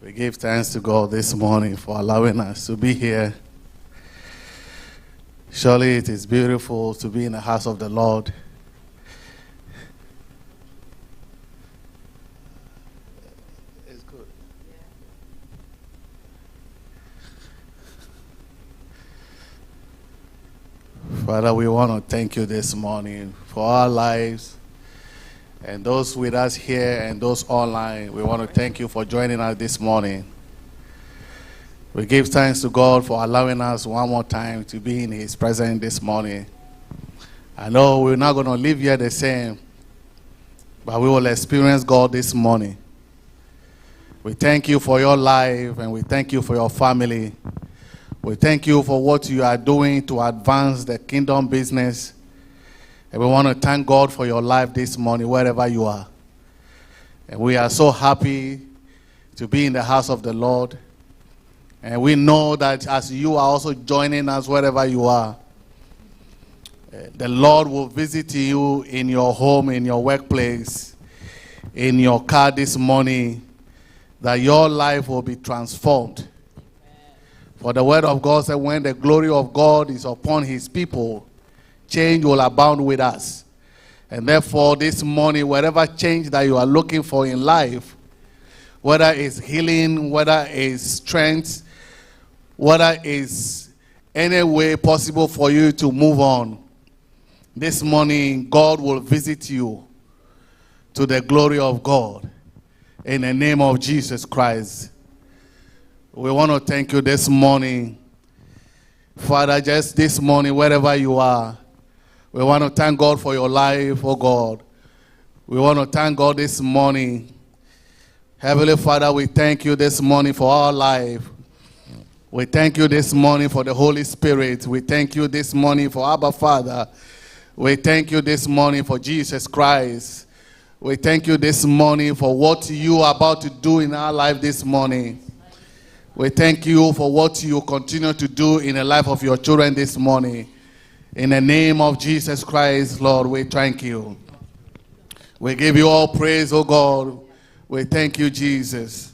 We give thanks to God this morning for allowing us to be here. Surely it is beautiful to be in the house of the Lord. It's good. Father, we want to thank you this morning for our lives. And those with us here and those online, we want to thank you for joining us this morning. We give thanks to God for allowing us one more time to be in His presence this morning. I know we're not going to live here the same, but we will experience God this morning. We thank you for your life and we thank you for your family. We thank you for what you are doing to advance the kingdom business. And we want to thank God for your life this morning, wherever you are. And we are so happy to be in the house of the Lord. And we know that as you are also joining us wherever you are, the Lord will visit you in your home, in your workplace, in your car this morning, that your life will be transformed. For the word of God said, when the glory of God is upon His people, change will abound with us. And therefore, this morning, whatever change that you are looking for in life, whether it's healing, whether it's strength, whether it's any way possible for you to move on, this morning, God will visit you to the glory of God. In the name of Jesus Christ. We want to thank you this morning. Father, just this morning, wherever you are, we want to thank God for your life, oh God. We want to thank God this morning. Heavenly Father, we thank you this morning for our life. We thank you this morning for the Holy Spirit. We thank you this morning for Abba Father. We thank you this morning for Jesus Christ. We thank you this morning for what you are about to do in our life this morning. We thank you for what you continue to do in the life of your children this morning. In the name of Jesus Christ, Lord, we thank you. We give you all praise, oh God. We thank you, Jesus.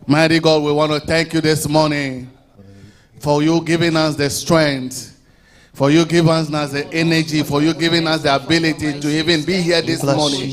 Mighty God, we want to thank you this morning for you giving us the strength, for you giving us the energy, for you giving us the ability to even be here this morning.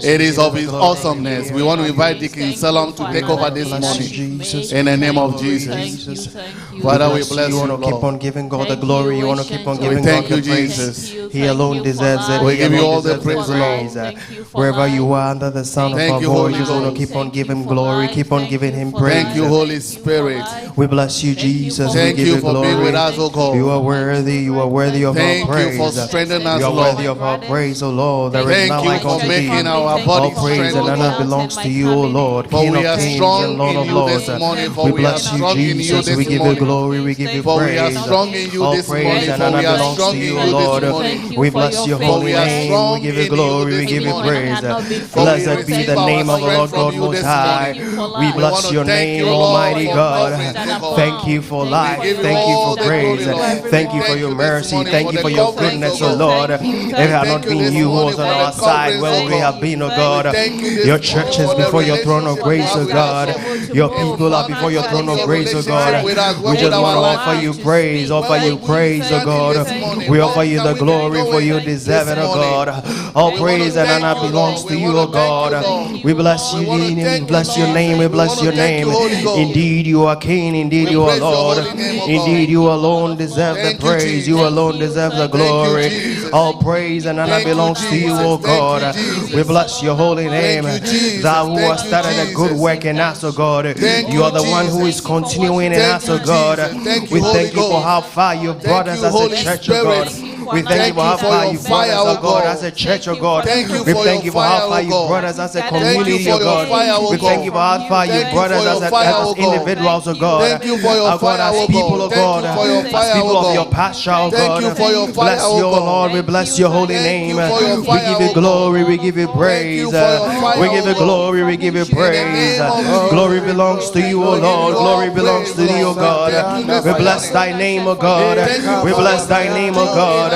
It is of His awesomeness. We want to invite Deacon Salam to take over this morning. In the name of Jesus. Father, we bless you. You want to keep on giving God the glory. You want to keep on giving God the praise. He alone deserves it. We give you all the praise, Lord. Wherever you are under the sound of our voice, you want to keep on giving glory. Keep on giving Him praise. Thank you, Holy Spirit. We bless you, Jesus. Thank you for being with us, oh God. You are worthy. You are worthy of our praise. Thank you for strengthening us, You are Lord. worthy of our praise, O Lord. There is none like Thank you unto for thee. making our All body praise and honor belongs to you, O Lord, For King we of are kings strong and Lord in of you lords. this morning. For We we are bless you, strong in you Jesus. this We give you morning. glory. We give you For we are praise. strong in you All this praise morning. and For honor we are belongs strong to in you, you O this Lord. morning. We bless your For holy we are name. strong We give in you you glory. We this give you morning. praise. For we Blessed be receive the our name of the strength Lord from God you Most this High. morning. We We bless want to your thank name, you, Lord, Almighty for God. covering, oh God. Thank you for life. We give you Thank you all for the praise. glory, Lord. Thank you for Thank your you this mercy. morning Thank for you the for your coverings, goodness, oh O God. Lord. If it had Thank not you been this you who morning was on for the our side, coverings, where oh would we God. have been, O We God? thank you this Your morning church is for the before your throne of relationship you grace, have O with us, God. oh. Your If people are not before your because throne of of your grace, O relationship God. with us, where We would just want our to life offer be? you praise, Where offer you would we be praise, O standing God. this morning? We What offer you can the we be glory for you doing deserve this it, O morning? God. All We want to praise and thank honor you, belongs Lord. to We you, want O to thank you, God. Lord. We bless We you, want to we thank you, bless your Lord. name, we We want bless to your thank you, name. Holy Ghost. Indeed, you are King, indeed, We you are praise your Lord. holy name, O Indeed, God. you alone deserve the Thank you, praise. You Jesus. alone deserve the Thank you, glory. Jesus. All praise and honor Thank you, belongs to you, O Jesus. Thank you, God. We Jesus. bless your holy name. Thank you, Jesus. Thou who Thank hast you, started a good Jesus. work in us, O God. Thank You you, are the one who is Jesus. continuing in Thank us, you, O God. Jesus. Thank you, We Holy thank you for how Ghost. far you've brought Thank us you, as a Holy church, O Spirit. God. We thank you Thank for you how for far your you've brought fire, us, O O God, as God. a church, O God. Thank you We for thank your you for how fire, far O you've brought God. us as a Thank you community, for O your God. fire, O We thank you for God. how far you've Thank you brought us for your as, fire, O as God. individuals, O God. Thank you for your Oh God, fire, as O people, O God. Thank God, you for your as fire, people O of your God. pasture, O Thank God. you for your fire, Bless O you, O God. Lord. We bless your holy Thank name. you for your We fire, give you O God. glory. We give you Thank you praise. for your fire, We give O you God. glory. We give you In the praise. name of Glory Jesus. belongs to you, O We give Lord. you all Glory belongs praise, to thee, O Lord. We God. thank you this We bless morning. thy name, O God. Thank you We for bless what you thy are name, O doing in God.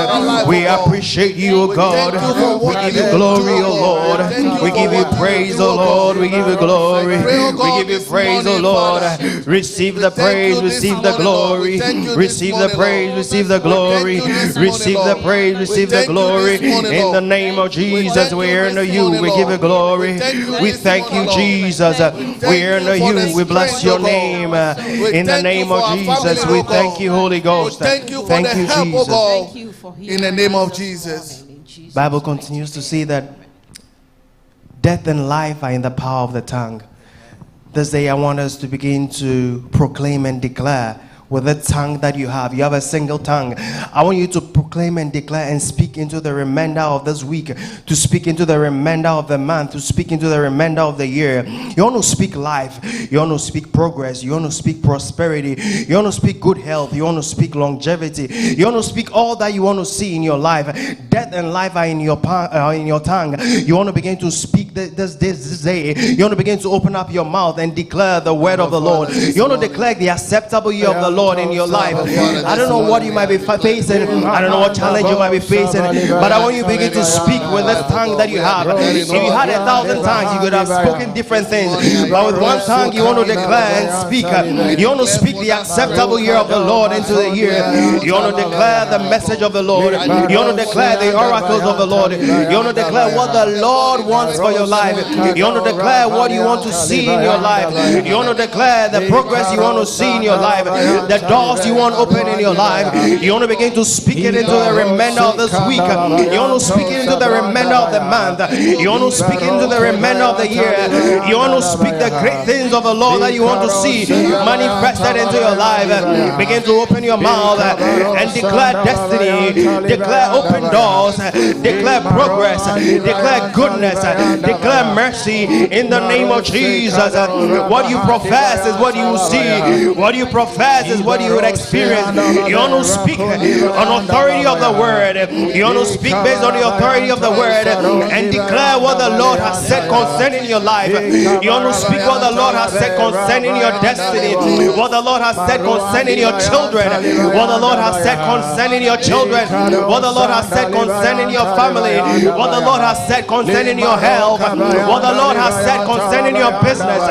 We appreciate you, O God. We give you glory, O Lord. We give you praise, O Lord. We give you glory. We give you praise, O Lord. Receive the praise, receive the glory. Receive the praise, receive the glory. Receive the praise, receive the glory. In the name of Jesus, we honor you. We give you glory. We thank you, Jesus. We honor you. We bless your name. In the name of Jesus, we thank you, Holy Ghost. Thank you for the help, oh God. In the name of Jesus. Bible continues to say that death and life are in the power of the tongue. This day I want us to begin to proclaim and declare with the tongue that you have. You have a single tongue. I want you to proclaim and declare and speak into the remainder of this week, to speak into the remainder of the month, to speak into the remainder of the year. You want to speak life. You want to speak progress. You want to speak prosperity. You want to speak good health. You want to speak longevity. You want to speak all that you want to see in your life. Death and life are in your tongue. You want to begin to speak this day. You want to begin to open up your mouth and declare the word of the Lord. You want to declare the acceptable year of the Lord in your life. I don't know what you might be facing. I don't know what challenge you might be facing. But I want you to begin to speak with this tongue that you have. If you had 1,000 tongues, you could have spoken different things. But with one tongue, you want to declare and speak. You want to speak the acceptable year of the Lord into the year. You want to declare the message of the Lord. You want to declare the oracles of the Lord. You want to declare what the Lord wants for your life. You want to declare what you want to see in your life. You want to declare the progress you want to see in your life. The doors you want open in your life. You want to begin to speak it into the remainder of this week. You want to speak it into the remainder of the month. You want to speak into the remainder of the year. You want to speak the great things of the Lord that you want to see manifested into your life. Begin to open your mouth and declare destiny, declare open doors, declare progress, declare goodness, declare mercy in the name of Jesus. What you profess is what you will see. What you profess is what you would experience. You want to speak on authority of the word. You want to speak based on the authority of the word and declare what the Lord has said concerning your life. You want to speak what the Lord has said concerning your destiny, what the Lord has said concerning your children, what the Lord has said concerning your children, what the Lord has said concerning your family, what the Lord has said concerning your health, what the Lord has said concerning your business,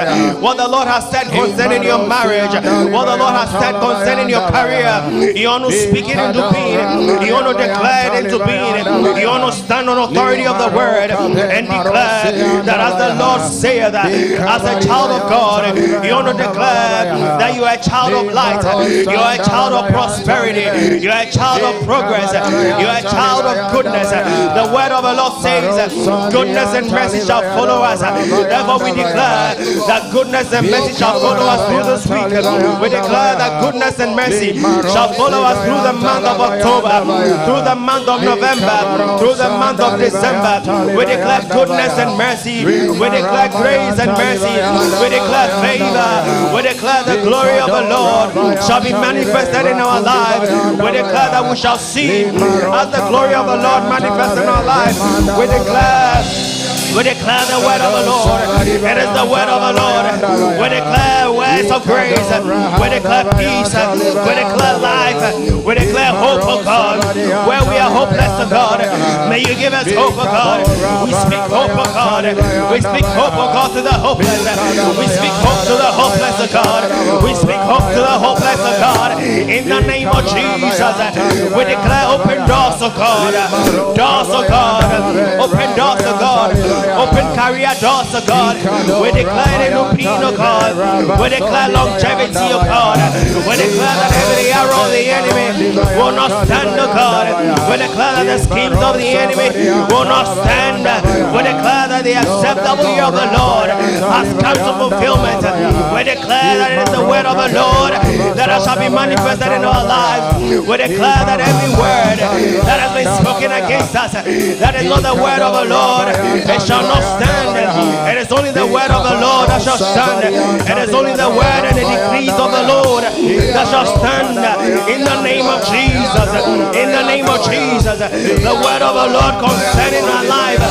what the Lord has said concerning your marriage, what the Lord has said concerning your career. You want to speak it into being. You want to declare it into being. You want to stand on authority of the word and declare that as the Lord saith, as a child of God, you want to declare that you are a child of light, you are a child of prosperity, you are a child of progress, you are a child of goodness. The word of the Lord says goodness and mercy shall follow us. Therefore we declare that goodness and mercy shall follow us through this week. We declare that goodness and mercy shall follow us through the month of October, through the month of November, through the month of December. We declare goodness and mercy. We declare grace and mercy. We declare favor. We declare the glory of the Lord shall be manifested in our lives. We declare that we shall see as the glory of the Lord manifest in our lives. We declare the word of the Lord. It is the word of the Lord. We declare words of grace. We declare peace. We declare life. We declare hope, oh God. Where we are hopeless, oh God, may you give us hope, oh God. We speak hope, oh God. We speak hope, oh God, to the hopeless. We speak hope to the hopeless, oh God. We speak hope to the hopeless, oh God. In the name of Jesus, we declare open doors, oh God. Doors, oh God. Open doors, oh God. Open career doors, oh God. We declare it open, oh God. We declare longevity, oh God. We declare that every arrow of the enemy will not stand, oh God. We declare that the schemes of the enemy will not stand. We declare that the acceptable year of the Lord has come to fulfillment. We declare that it is the word of the Lord that shall be manifested in our lives. We declare that every word that has been spoken against us, that is not the word of the Lord, it shall not stand. It is only the word of the Lord that shall stand. It is only the word and the decree decrees of the Lord that shall stand in the name of Jesus. In the name of Jesus, the word of the Lord concerning our life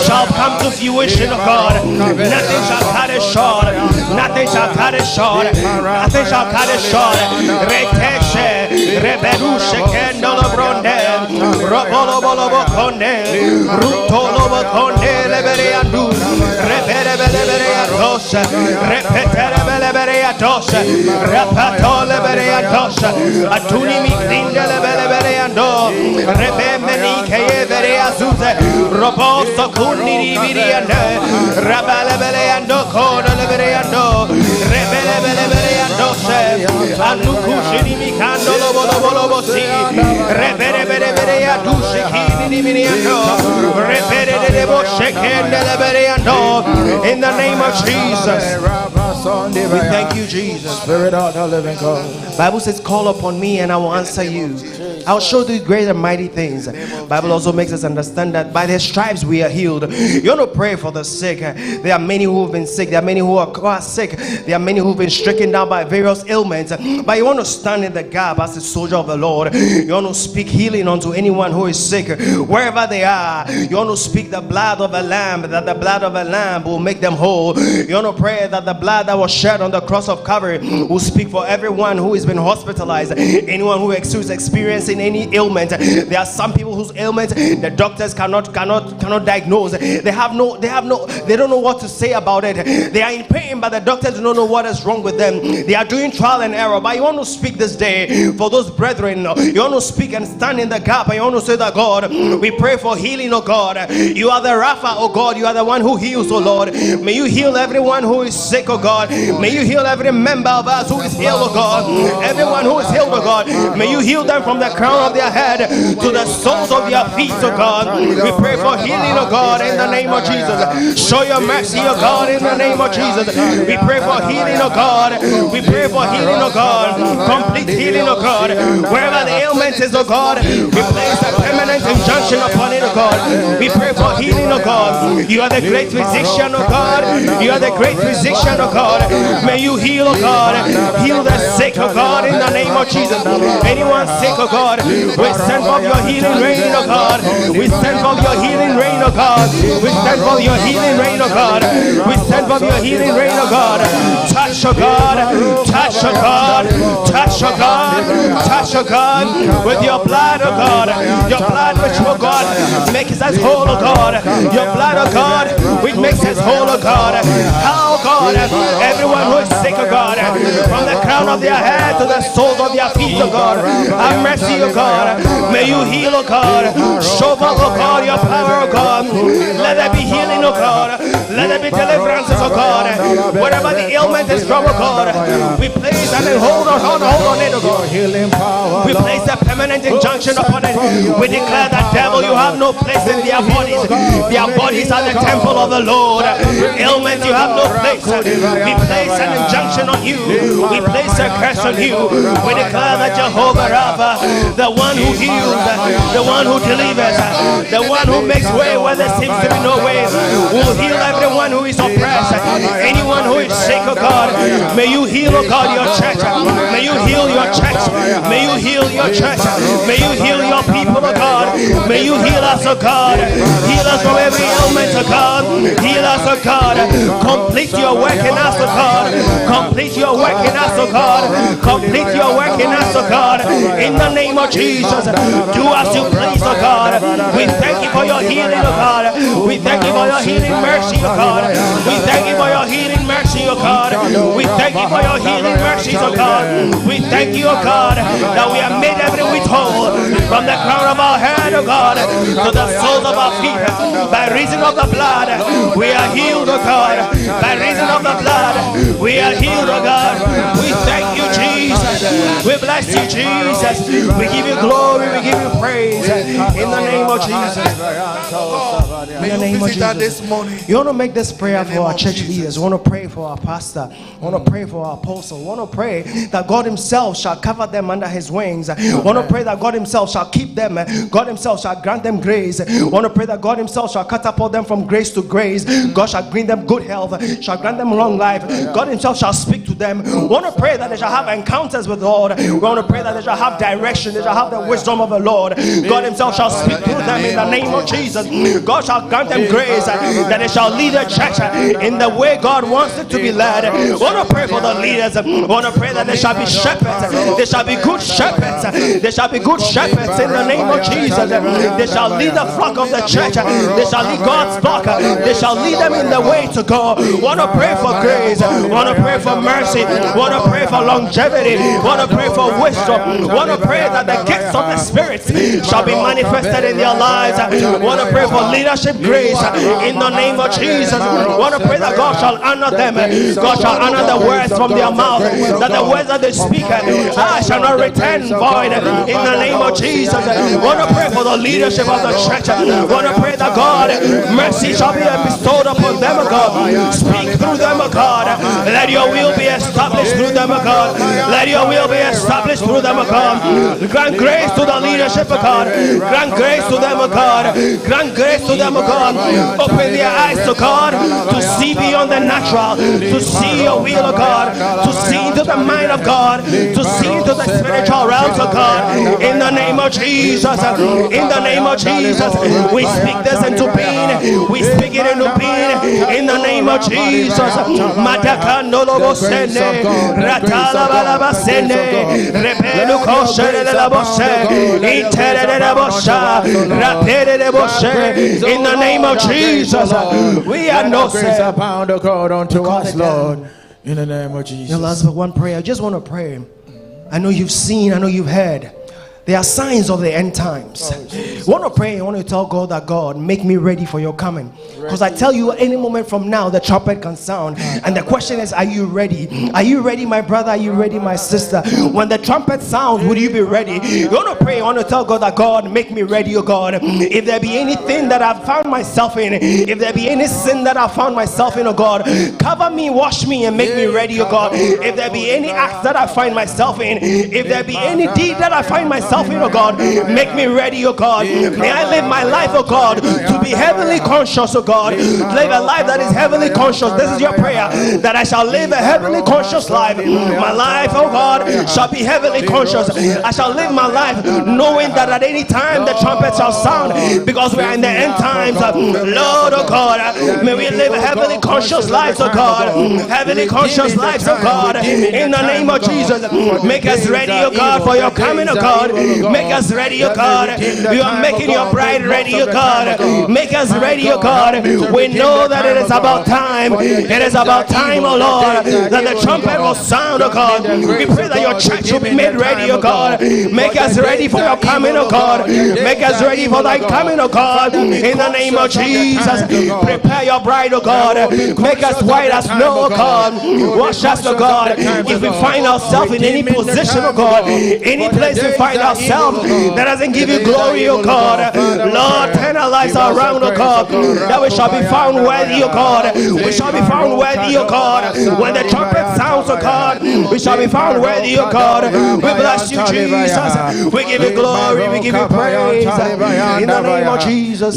shall come to fruition, of God. Nothing shall cut it short. Nothing shall cut it short. Nothing shall cut it short. Reteshe, reberushe kendolo bronde, robolo bolo bokonde, rutolo bokonde lebereandu, repere belebereatos, repetere belebereatos, repato lebereatos, atuni miklinde lebelebereando, repemeni keye bereazuze, robosto kundi ribiriande, rabalebeleando kono lebereando, rebelebelebereando se, anukushini mikando lobo si, rebereberebereadu shekini miniando, reberebo shekende lebereando, in the name of Jesus. We thank you, Jesus. Spirit of the living God. Bible says, call upon me and I will answer you. I will show you great and mighty things. Bible also makes us understand that by their stripes we are healed. You want to pray for the sick. There are many who have been sick. There are many who are sick. There are many who have been stricken down by various ailments. But you want to stand in the gap as a soldier of the Lord. You want to speak healing unto anyone who is sick, wherever they are. You want to speak the blood of a lamb, that the blood of a lamb will make them whole. You want to pray that the blood that was shed on the cross of Calvary will speak for everyone who has been hospitalized, anyone who is experiencing any ailment. There are some people whose ailments the doctors cannot diagnose. They don't know what to say about it. They are in pain, but the doctors do not know what is wrong with them. They are doing trial and error. But you want to speak this day for those brethren. You want to speak and stand in the gap, and you want to say that, God, we pray for healing, oh God. You are the Rapha, oh God. You are the one who heals, oh Lord. May you heal everyone who is sick, oh God. May you heal every member of us who is ill, oh God. Everyone who is healed, oh God. May you heal them from the crown of their head to the soles of their feet, oh God. We pray for healing, oh God, in the name of Jesus. Show your mercy, oh God, in the name of Jesus. We pray for healing, oh God. We pray for healing, oh God. Complete healing, oh God. Wherever the ailment is, oh God, we place a permanent injunction upon it, oh God. We pray for healing, oh God. You are the great physician, oh God. You are the great physician, oh God. May you heal, oh God. Heal the sick, oh God, in the name of Jesus. Anyone sick, oh God, we send for your healing rain, oh God. We send for your healing rain, oh God. We send for your healing rain, oh God. We send for your healing rain, oh God. Touch, oh God. Touch, oh God. Touch, oh God. Touch, oh God. With your blood, oh God. Your blood which, oh God, makes us whole, oh God. Your blood, oh God, which makes us whole, oh God. How, God, everyone who is sick, oh God, from the crown of their head to the soles of their feet, oh God. Have mercy, oh God. May you heal, oh God. Show up, oh God, your power, oh God. Let there be healing, oh God. Let there be deliverances, oh God. Whatever the ailment is from, oh God, we place and then hold on it, oh God. We place a permanent injunction upon it. We declare that, devil, you have no place in their bodies. Their bodies are the temple of the Lord. Ailment, you have no place. We place an injunction on you. We place a curse on you. We declare that Jehovah Rapha, the one who heals, the one who delivers, the one who makes way where there seems to be no way, will heal everyone who is oppressed. Anyone who is sick, oh God, may you heal, oh God, your church. May you heal your church. May you heal your church. May you heal your people, oh God. May you heal us, oh God. Heal us from every ailment, oh God. Heal us, oh God. Complete your work in us, oh God. Complete your work in us, oh God. Complete your work in us, oh God. In the name of Jesus, do as you please, oh God. We thank you for your healing, oh God. We thank you for your healing mercy, oh God. We thank you for your healing mercy, oh God. We thank you for your healing mercies, oh God. We thank you, oh God, that we have made every week whole, from the crown of our head, oh God, to the soles of our feet. By reason of the blood, we are healed, oh God. By reason of the blood, we are healed, oh God. We thank you, Jesus. We bless you, Jesus. We give you glory, we give you praise. In the name of Jesus. May In the you name of visit us Jesus. this morning. You want to make this prayer for our of church Jesus. leaders. You want to pray for our pastor. You want to pray for our apostle. You want to pray that God himself shall cover them under his wings. You want to pray that God himself shall keep them. God himself shall grant them grace. You want to pray that God himself shall catapult them from grace to grace. God shall bring them good health. Shall grant them long life. God himself shall speak to them. You want to pray that they shall have encounters with the Lord. We want to pray that they shall have direction. They shall have the wisdom of the Lord. God himself shall speak through them in the name of Jesus. God shall grant them grace that they shall lead the church in the way God wants it to be led. We want to pray for the leaders. We want to pray that they shall be shepherds. They shall be good shepherds. They shall be good shepherds in the name of Jesus. They shall lead the flock of the church. They shall lead God's flock. They shall lead them in the way to go. We want to pray for grace. We want to pray for mercy. We want to pray for longevity. We want to pray for wisdom. We want to pray that the gifts of the Spirit shall be manifested in their lives. We want to pray for leadership grace in the name of Jesus. We want to pray that God shall honor them. God shall honor the words from their mouth. That the words that they speak shall not return void in the name of Jesus. We want to pray for the leadership of the church. We want to pray that God, mercy shall be bestowed upon them, O God. Speak through them, O God. Let your will be established through them, O God. Let your will be established through them, O God. Grant grace to the leadership, O God. Grant grace to them, O God. Grant grace to them, O God. Open their eyes, O God, to see beyond the natural, to see your will, O God, to see into the mind of God, to see into the spiritual realms, O God. In the name of Jesus, in the name of Jesus, we speak this into being. We speak it into being. In the name of Jesus. Matakandolo bosene, ratala balabasene, rebelu koshere la boshe, itere la bosha, rapere la boshe. In the name of Jesus, we are no grace abound, O God, unto us, Lord. In the name of Jesus. Your last but one prayer. I just want to pray. I know you've seen, I know you've heard. There are signs of the end times. I want to pray. I want to tell God that God, make me ready for your coming. Because I tell you, any moment from now, the trumpet can sound. And the question is, are you ready? Are you ready, my brother? Are you ready, my sister? When the trumpet sounds, will you be ready? You want to pray. I want to tell God that God, make me ready, oh God. If there be anything that I've found myself in, if there be any sin that I've found myself in, oh God, cover me, wash me, and make me ready, oh God. If there be any act that I find myself in, if there be any deed that I find myself in, oh God, make me ready, oh God. May I live my life, oh God, to be heavenly conscious, oh God. Live a life that is heavenly conscious. This is your prayer, that I shall live a heavenly conscious life. My life, oh God, shall be heavenly conscious. I shall live my life knowing that at any time the trumpet shall sound, because we are in the end times. Lord, oh God, may we live heavenly conscious lives, oh God. Heavenly conscious lives, oh God. In the name of Jesus, make us ready, oh God, for your coming, oh God. Make us ready, oh God. You are making your bride ready, oh God. Make us ready, oh God. We know that it is about time. It is about time, oh Lord, that the trumpet will sound, oh God. We pray that your church will be made ready, oh God. Make us ready for your coming, oh God. Make us ready for thy coming, oh God. In the name of Jesus, prepare your bride, oh God. Make us white as snow, oh God. Wash us, oh God. If we find ourselves in any position, oh God, any place we find ourselves that doesn't give you glory, oh God, Lord, turn our lives around, oh God, that we shall be found worthy, oh God. We shall be found worthy, oh God. When the trumpet sounds, oh God, we shall be found worthy, oh God. We bless you, Jesus. We give you glory. We give you praise. In the name of Jesus,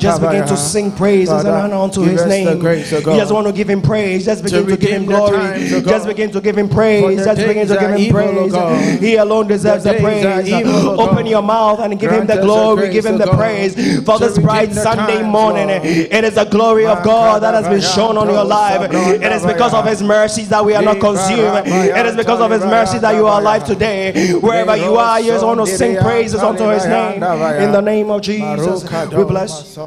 just begin to sing praises and honor unto his name. You just want to give him praise. Just begin to give him glory. Just begin to give him praise. Just begin to give him praise. He alone deserves the praise. Open your mouth and give him the glory. Give him the praise for this bright Sunday morning. It is the glory of God that has been shown on your life. It is because of his mercies that we are not consumed. It is because of his mercy that you are alive today. Wherever you are, you just want to sing praises unto his name. In the name of Jesus, we bless.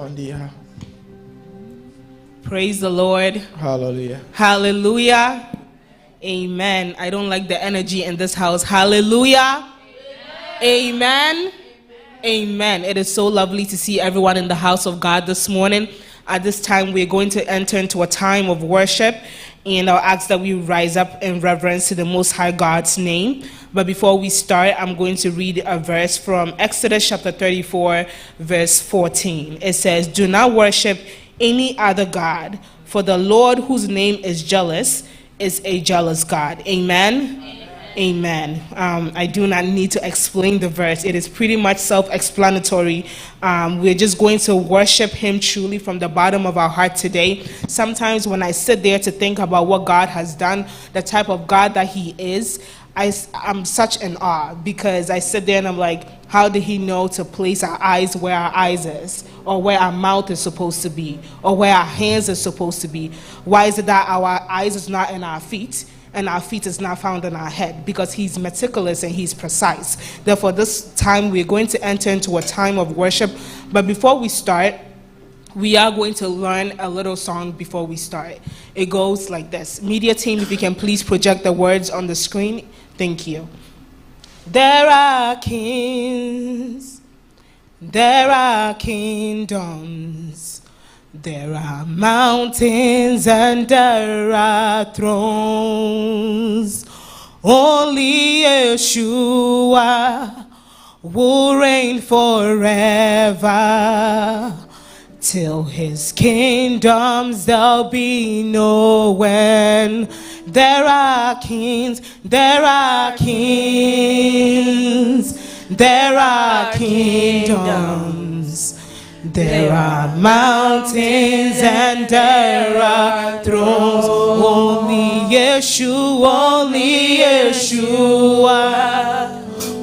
Praise the Lord. Hallelujah. Hallelujah. Amen. I don't like the energy in this house. Hallelujah. Amen. Amen. It is so lovely to see everyone in the house of God this morning. At this time, we're going to enter into a time of worship, and I'll ask that we rise up in reverence to the Most High God's name. But before we start, I'm going to read a verse from Exodus chapter 34, verse 14. It says, "Do not worship any other God, for the Lord, whose name is jealous, is a jealous God." Amen. Amen. I do not need to explain the verse. It is pretty much self-explanatory. We're just going to worship him truly from the bottom of our heart today. Sometimes when I sit there to think about what God has done, the type of God that he is, I'm such in awe, because I sit there and I'm like, how did he know to place our eyes where our eyes is, or where our mouth is supposed to be, or where our hands are supposed to be? Why is it that our eyes is not in our feet and our feet is not found in our head? Because he's meticulous and he's precise. Therefore, this time we're going to enter into a time of worship. But before we start, we are going to learn a little song before we start. It goes like this. Media team, if you can please project the words on the screen. Thank you. There are kings, there are kingdoms, there are mountains and there are thrones. Only Yeshua will reign forever. Till his kingdoms there'll be no end. There are kings, there are kings, there are kingdoms, there are mountains and there are thrones. Only Yeshua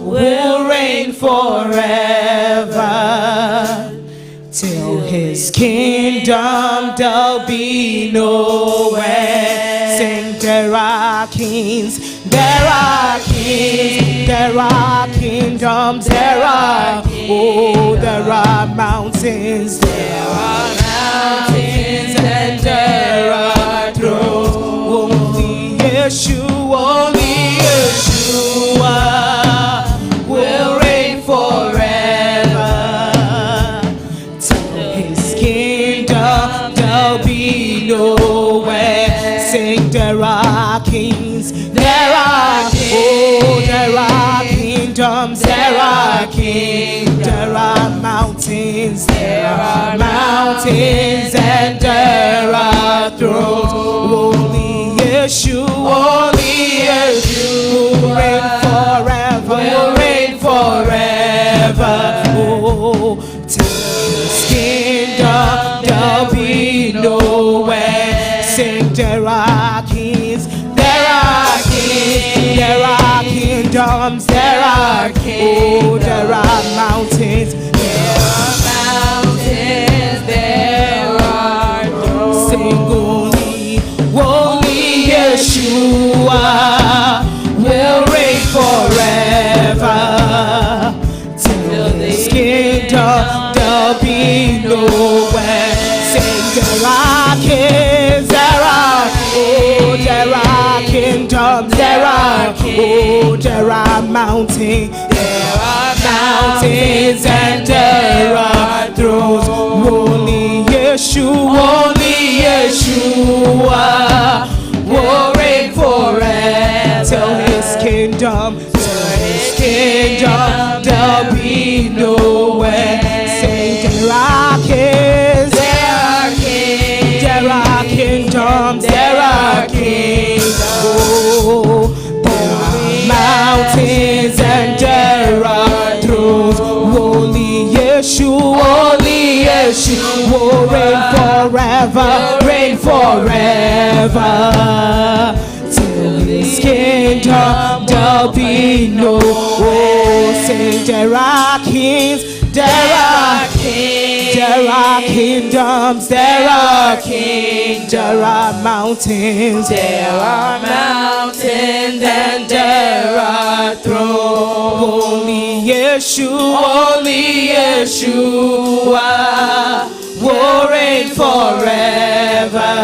will reign forever. Till his kingdom there'll be no end. Sing, there are kings, there are kings, there are kingdoms, there are, oh, there are mountains, there are mountains, and there are thrones. Only Yeshua will reign forever. Nowhere. Sing, there are kings, there are, oh, there are kingdoms, there are kings, there are mountains, and there are thrones. Only Yeshua will reign forever, will reign forever. Oh, till his kingdom there'll be no end. Sing, there are kings, there are kings, there are kingdoms, there are kings, oh, there are mountains, there are thrones. Sing, only Yeshua will reign forever. Till his kingdom there'll be no end. Sing, there are kings, there are, oh, there are kingdoms, there are, oh, there are mountains, and there are thrones. Only Yeshua will reign forever. Till his kingdom there'll be no end. Say, there are kings, there are kingdoms, there are kings, oh, there are mountains and there are thrones. Only Yeshua will reign forever. Till his kingdom there'll be no, oh, say, there are kings, there are kingdoms, there are kings, there are mountains, and there are thrones. Only Yeshua will reign forever.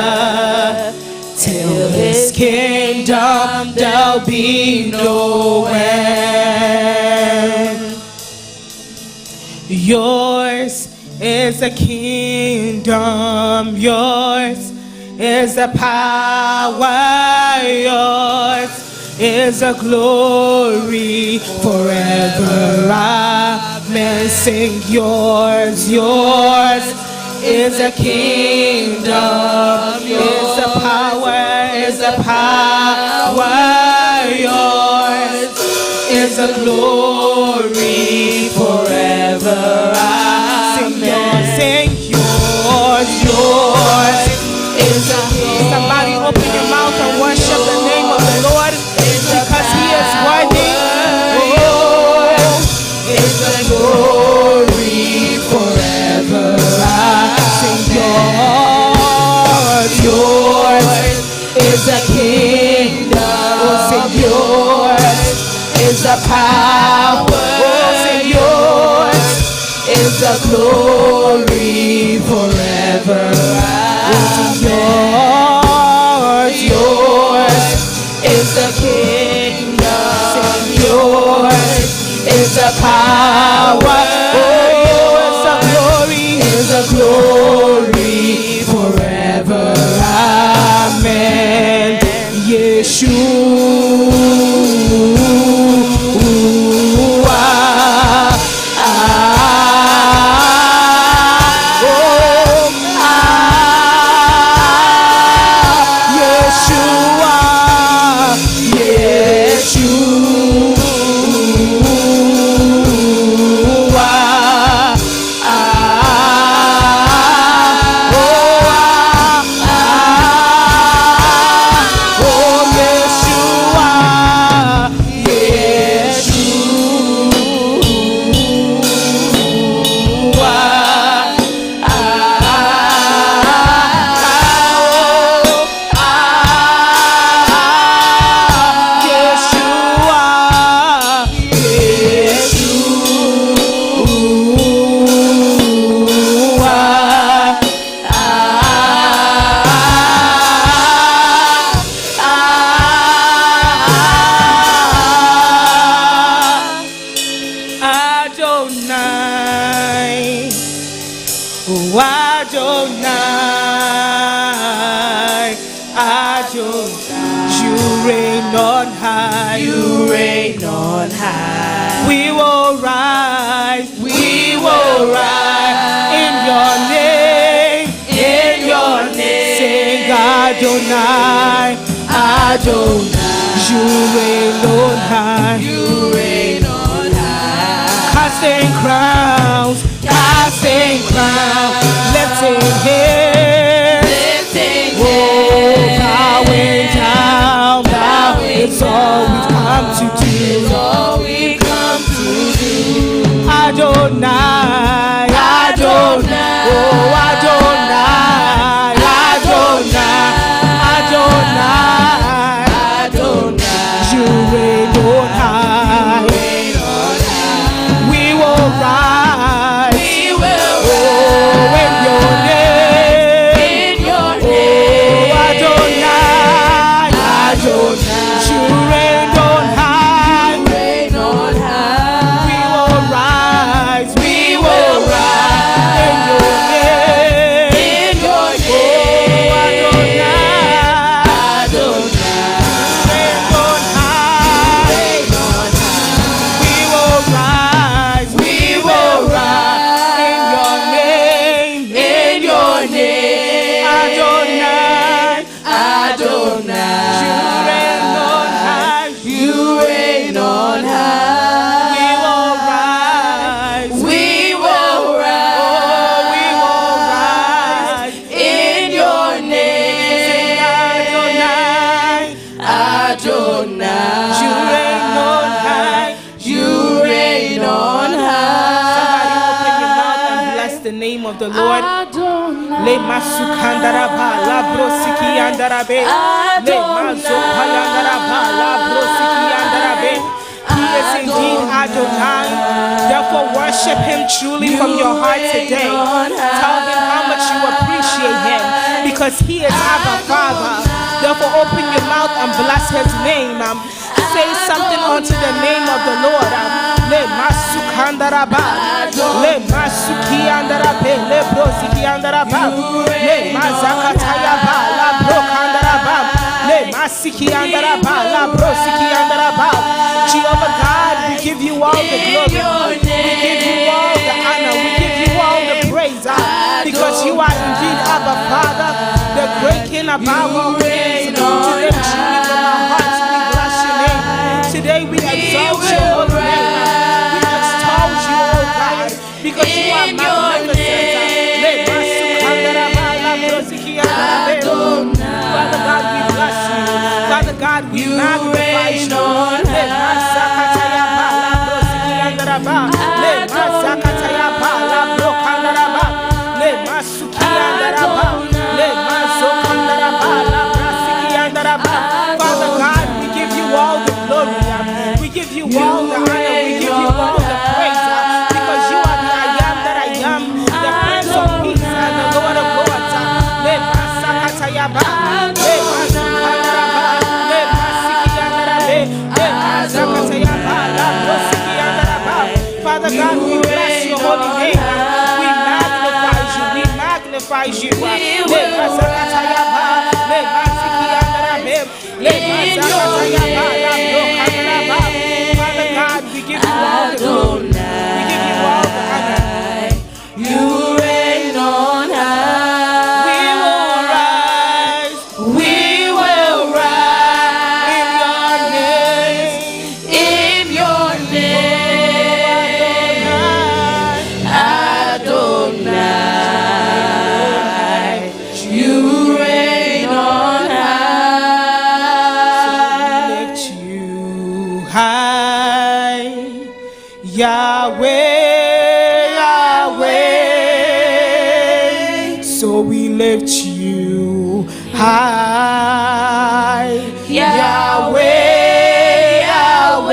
Till his kingdom there'll be no end. Yours is the kingdom, yours is the power, yours is the glory forever. Amen. Sing yours, yours is the kingdom, is the power, yours is the glory forever. Amen. Sing yours, yours is the kingdom. Somebody open your mouth and worship the name of the Lord because He is worthy. Oh, is the glory forever. Sing yours, yours is the kingdom. Oh, sing yours is the power. Oh, sing yours is the glory forever. Yours, yours is the kingdom. Yours is the power. Yours the glory is the glory forever. Amen. Adonai, Adonai, you reign on high, you reign on high. Casting crowns, lifting hands, bowing down, it's all we've come to do, Adonai, Adonai, oh Adonai, Adonai. Of the Lord, le masukandaraba la brosiki andarabe, le mazopalandaraba la brosiki andarabe. He is indeed Adonai. Therefore, worship Him truly from your heart today. Tell Him how much you appreciate Him because He is our Father. Therefore, open your mouth and bless His name. Say something unto the name of the Lord. Le masukandaraba. Le masuki andarabe, le brosiki andaraba, le mazakataya ba, la brokandaraba, le masiki andaraba, la brosiki andaraba. Jehovah God, we give you all the glory, we give you all the honor, we give you all the praise, because you are indeed Abba Father, the great King above all kings. Today, truly from our hearts, we bless your name. Today, we exalt your holy name. We extol you, O God, because you are magnificent. Father God, we bless you. Father God, we magnify you. Father God, we give you all the glory. We give you all the honor. We give you all the praise. Because you are the I am that I am, the Prince of Peace and the Lord of Lords. Father God, we bless your holy name. We magnify you. Father God, we give you all the glory. We give you all the honor. You reign on high. We will rise In your name, Adonai, you reign on high. lift you high, Yahweh, Yahweh. So we lift you high, Yahweh,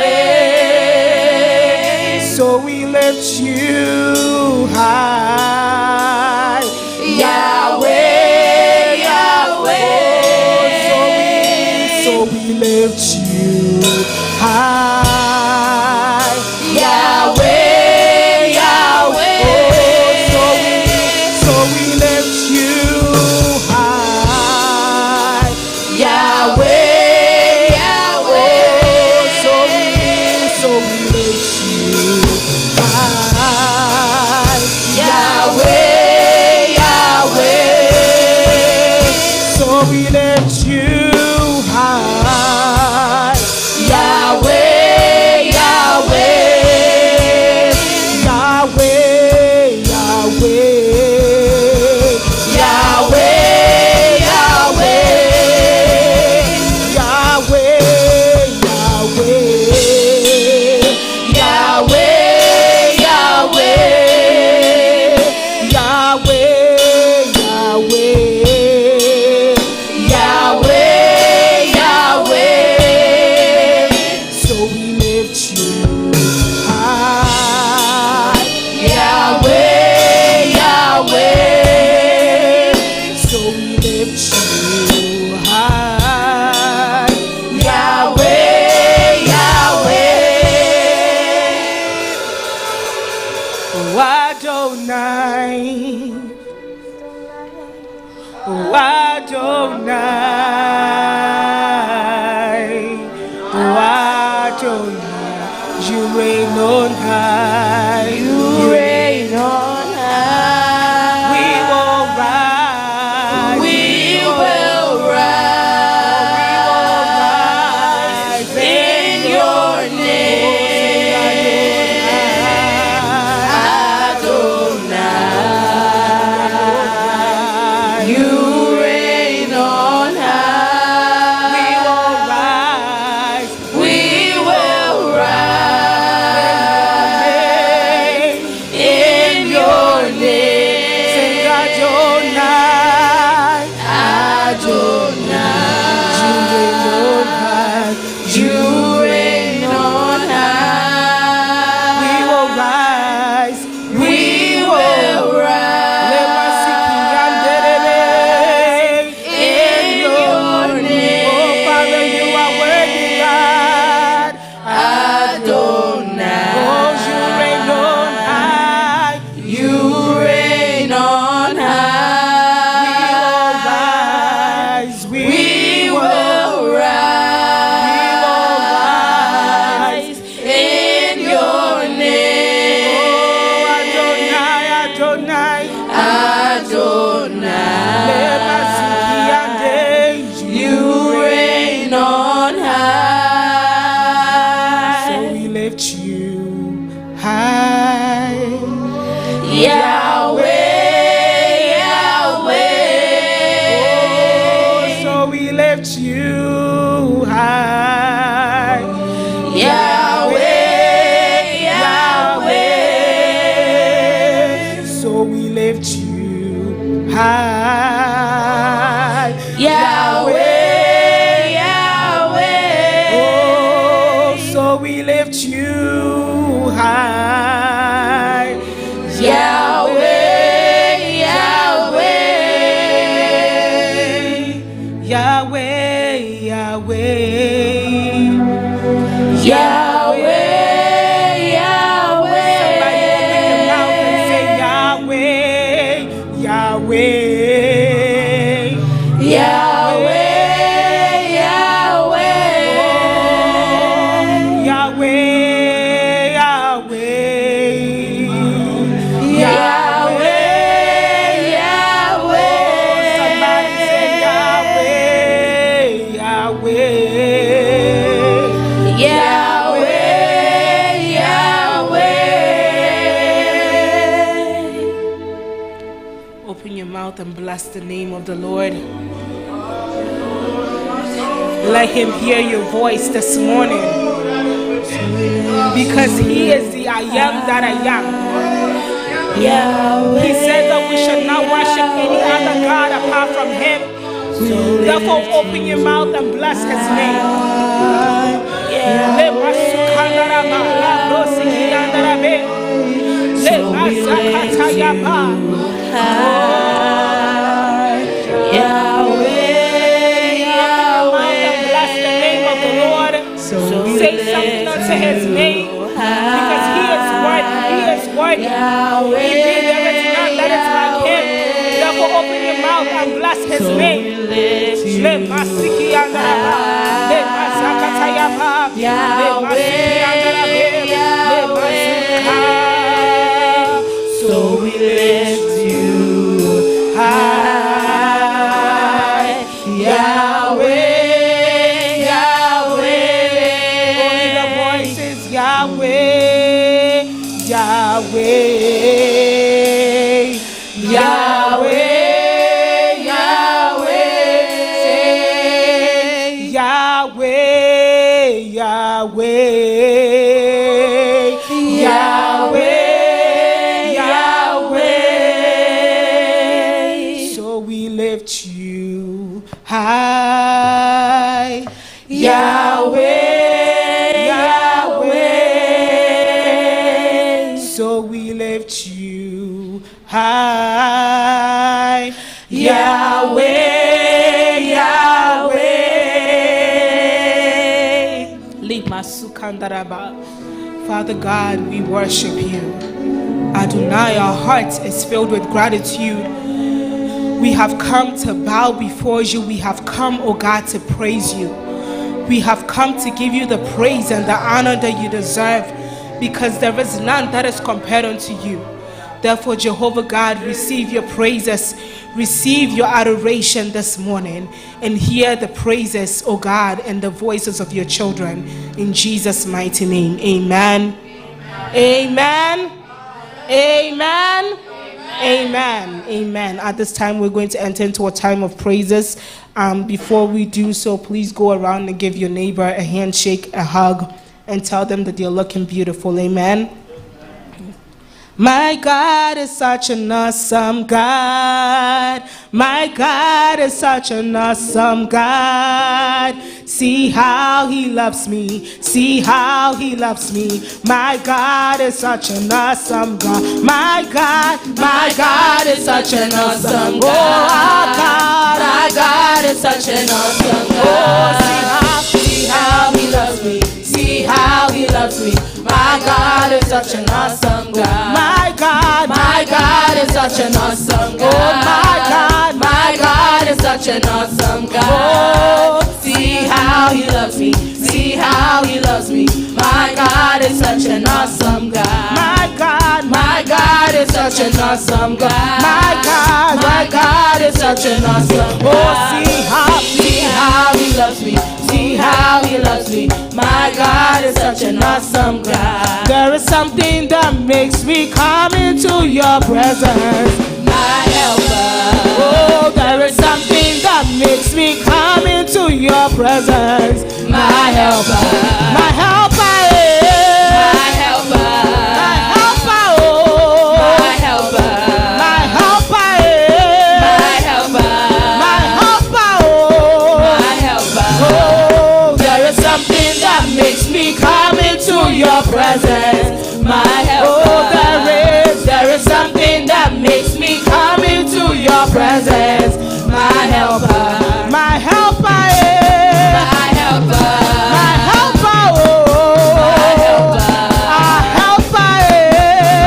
Yahweh. So we lift you high, Yahweh, Yahweh. So we lift you high, Yahweh, Yahweh. So we lift you high, Yahweh, Yahweh. So we lift you high, Yahweh, Yahweh. So we lift you high, Yahweh, Yahweh. Yahweh, Yahweh. Yahweh, Yahweh. Yahweh, Yahweh. Yahweh, Yahweh. Yahweh. So we lift you high, Yahweh, Yahweh. So we lift you high, Yahweh, Yahweh. Oh Adonai, oh Adonai, oh Adonai, you reign on high, You reign on high. we will rise, We will rise in your name, Adonai. You reign on high. we will rise, We will rise in your name, sing Adonai, Adonai. You reign on high. we will rise, We will rise in your name, Oh Father, you are worthy, God. Adonai. Oh, you reign on high. Yahweh, Yahweh. So we lift you high. Yahweh, Yahweh. Oh, so we lift you high. Yahweh, Yahweh. Yahweh, Yahweh. Yahweh, Yahweh. Somebody open your mouth and say Yahweh, Yahweh. Yahweh, Yahweh. Yahweh, Yahweh. Yahweh, Yahweh. Somebody say Yahweh, Yahweh. Yahweh, Yahweh. Open your mouth and bless the name of the Lord. Let him hear your voice this morning. Because he is the I am that I am. Yahweh. He said that we should not worship any other God apart from him. Therefore, open your mouth and bless his name. Bless the name of the Lord. Say something unto his name. Because he is worthy. He is worthy. Indeed, there is none that is like him. Therefore, open your mouth and bless his name. Le masiki andaraba, le masakatayaba, le masiki andarabe, le masika. So we lift you high, Yahweh, Yahweh. Only the voices, Yahweh, Yahweh, Yahweh. Yahweh, Yahweh. So we lift you high. Yahweh, Yahweh. So we lift you high. Yahweh, Yahweh. Limasukandaraba. Father God, we worship you. Adonai, our heart is filled with gratitude. We have come to bow before you. We have come, oh God, to praise you. We have come to give you the praise and the honor that you deserve, because there is none that is compared unto you. Therefore, Jehovah God, receive your praises, receive your adoration this morning, and hear the praises, O God, and the voices of your children. In Jesus' mighty name, amen. Amen. Amen. Amen. Amen. At this time, we're going to enter into a time of praises. Before we do so, please go around and give your neighbor a handshake, a hug, and tell them that they're looking beautiful. Amen. My God is such an awesome God. My God is such an awesome God. See how he loves me. See how he loves me. My God is such an awesome God. My God is such an awesome God. Oh, My God is such an awesome God. oh, See how he loves me. See how he loves me. My God is such an awesome God. my God is such an awesome God. Oh, My God is such an awesome God. See how he loves me. See how he loves me. My God is such an awesome God. my God is such an awesome God. My God is such an awesome God. Oh, see how he loves me. See how he loves me. My God is such an awesome God. there is something that makes me come into your presence. My helper. Oh, there is something that makes me come into your presence. My helper. My helper. something that makes me come into your presence, my helper. Oh, There is something that makes me come into your presence, my helper. my helper, My helper. my helper, oh, My helper. our helper,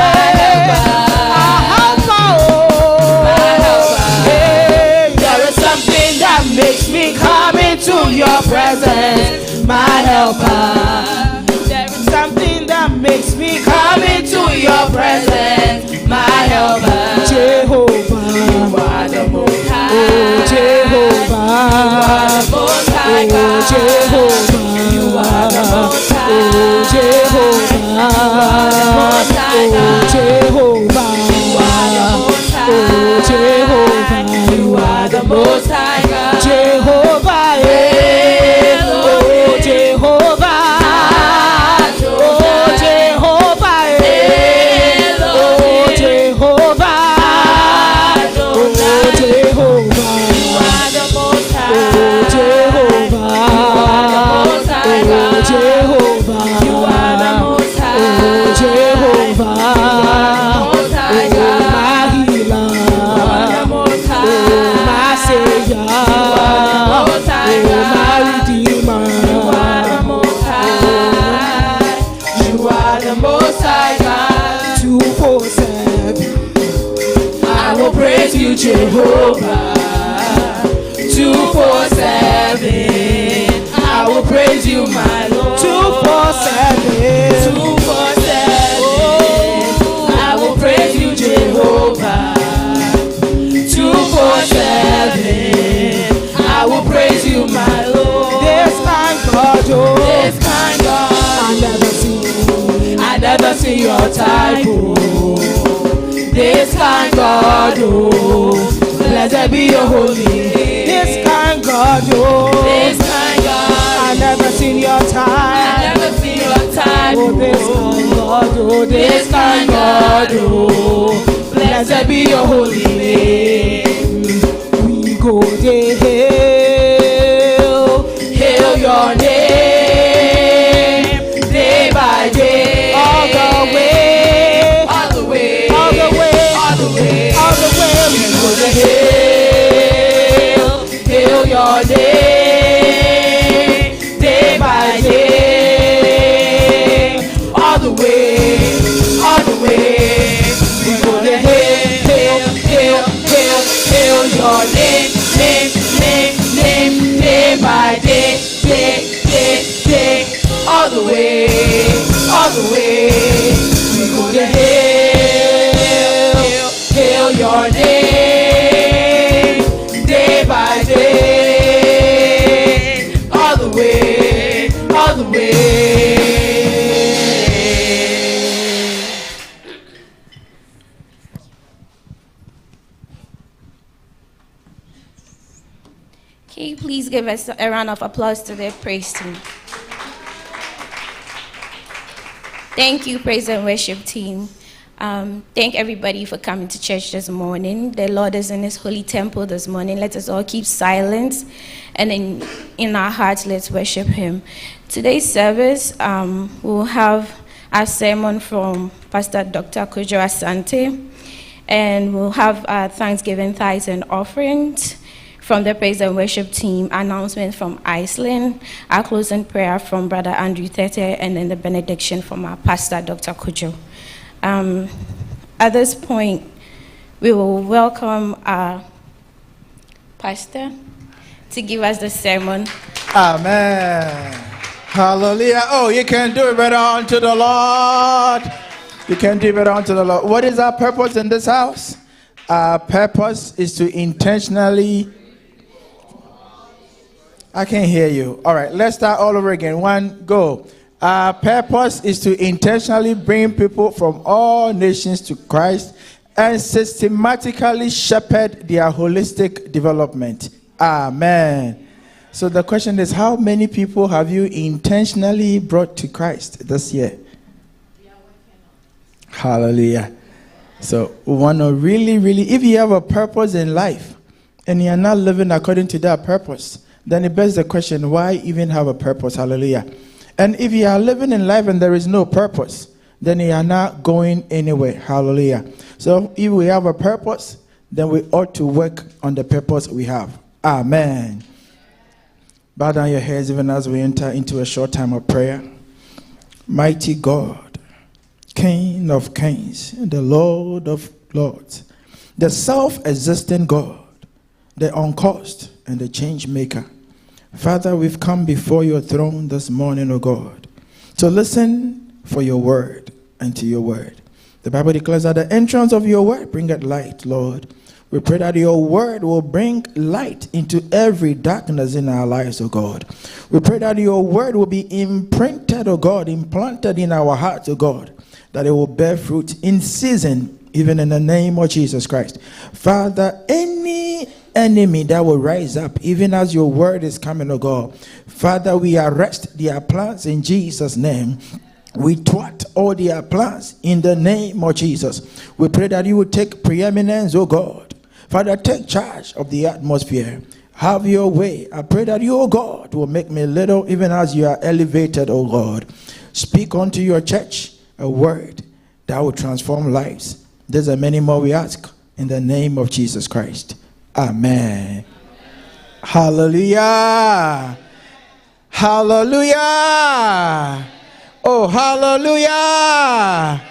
My helper. our helper, oh, My helper. hey, There is something that makes me come into your presence, my helper. There is something that makes me come into your presence, my helper. Jehovah, You are the most high. oh, Jehovah, The most high oh, God. Jehovah, You are the most high. oh, Jehovah, Most high oh, God. Jehovah, You are the most high. oh, Jehovah, You are the most high God. Jehovah, oh, Jehovah, oh, Jehovah, oh, Jehovah, oh, Jehovah, You are the most high. oh, Jehovah, Most high oh, God. Jehovah, You are the most high. oh, Jehovah, Most high oh, God. my healer, The most oh, high. my savior, Most high oh, my God. redeemer, You are the most high. You are the most high God. 247. I will praise you, Jehovah. 247. I will praise you, my Lord. 247. 247. I will praise you, Jehovah. 247. I will praise you, my Lord. This kind God, oh, This kind God, I never seen. I never see your type, oh. This kind God, oh. Blessed be your holy name. This kind God, oh, This kind God, I never seen your I time. never see your type, Oh, this kind God, oh, This kind God, oh. Blessed be your holy name. we go to hell. Hail your name, day by day. All the way, All the way. all the way, All the way. all the way. We go to Hail, hail your name, day by day. All the way, all the way. We gonna hail, hail, hail, hail your name, name, day by day, day. All the way, all the way. We gonna hail your name, day by day. All the way, all the way. Can you please give us a round of applause to the praise team? Thank you, praise and worship team. Thank everybody for coming to church this morning. The Lord is in his holy temple this morning. Let us all keep silence, and in our hearts, let's worship him. Today's service, we'll have a sermon from Pastor Dr. Kojo Asante, and we'll have Thanksgiving tithes and offerings from the praise and worship team, announcement from Iceland, our closing prayer from Brother Andrew Tete, and then the benediction from our pastor, Dr. Kojo. At this point, we will welcome our pastor to give us the sermon. Amen. Hallelujah. Oh, you can do it better unto the Lord. You can do it better unto the Lord. What is our purpose in this house? Our purpose is to intentionally... I can't hear you. All right, let's start all over again. One, go. Our purpose is to intentionally bring people from all nations to Christ and systematically shepherd their holistic development. Amen. So the question is, how many people have you intentionally brought to Christ this year? Hallelujah. So we want to really, if you have a purpose in life and you're not living according to that purpose, then it begs the question, why even have a purpose? Hallelujah. And if you are living in life and there is no purpose, then you are not going anywhere. Hallelujah. So if we have a purpose, then we ought to work on the purpose we have. Amen. Bow down your heads even as we enter into a short time of prayer. Mighty God, King of kings, the Lord of lords, the self-existent God, the uncaused and the change maker. Father, we've come before your throne this morning, O God, to listen for your word and to your word. The Bible declares that the entrance of your word bringeth light, Lord. We pray that your word will bring light into every darkness in our lives, O God. We pray that your word will be imprinted, O God, implanted in our hearts, O God, that it will bear fruit in season, even in the name of Jesus Christ. Father, any enemy that will rise up, even as your word is coming, O God, Father, we arrest their plans in Jesus' name. We thwart all their plans in the name of Jesus. We pray that you will take preeminence, O God. Father, take charge of the atmosphere. Have your way. I pray that you, O God, will make me little even as you are elevated, O God. Speak unto your church a word that will transform lives. There's a many more we ask in the name of Jesus Christ. Amen. Hallelujah. Hallelujah. Oh, hallelujah.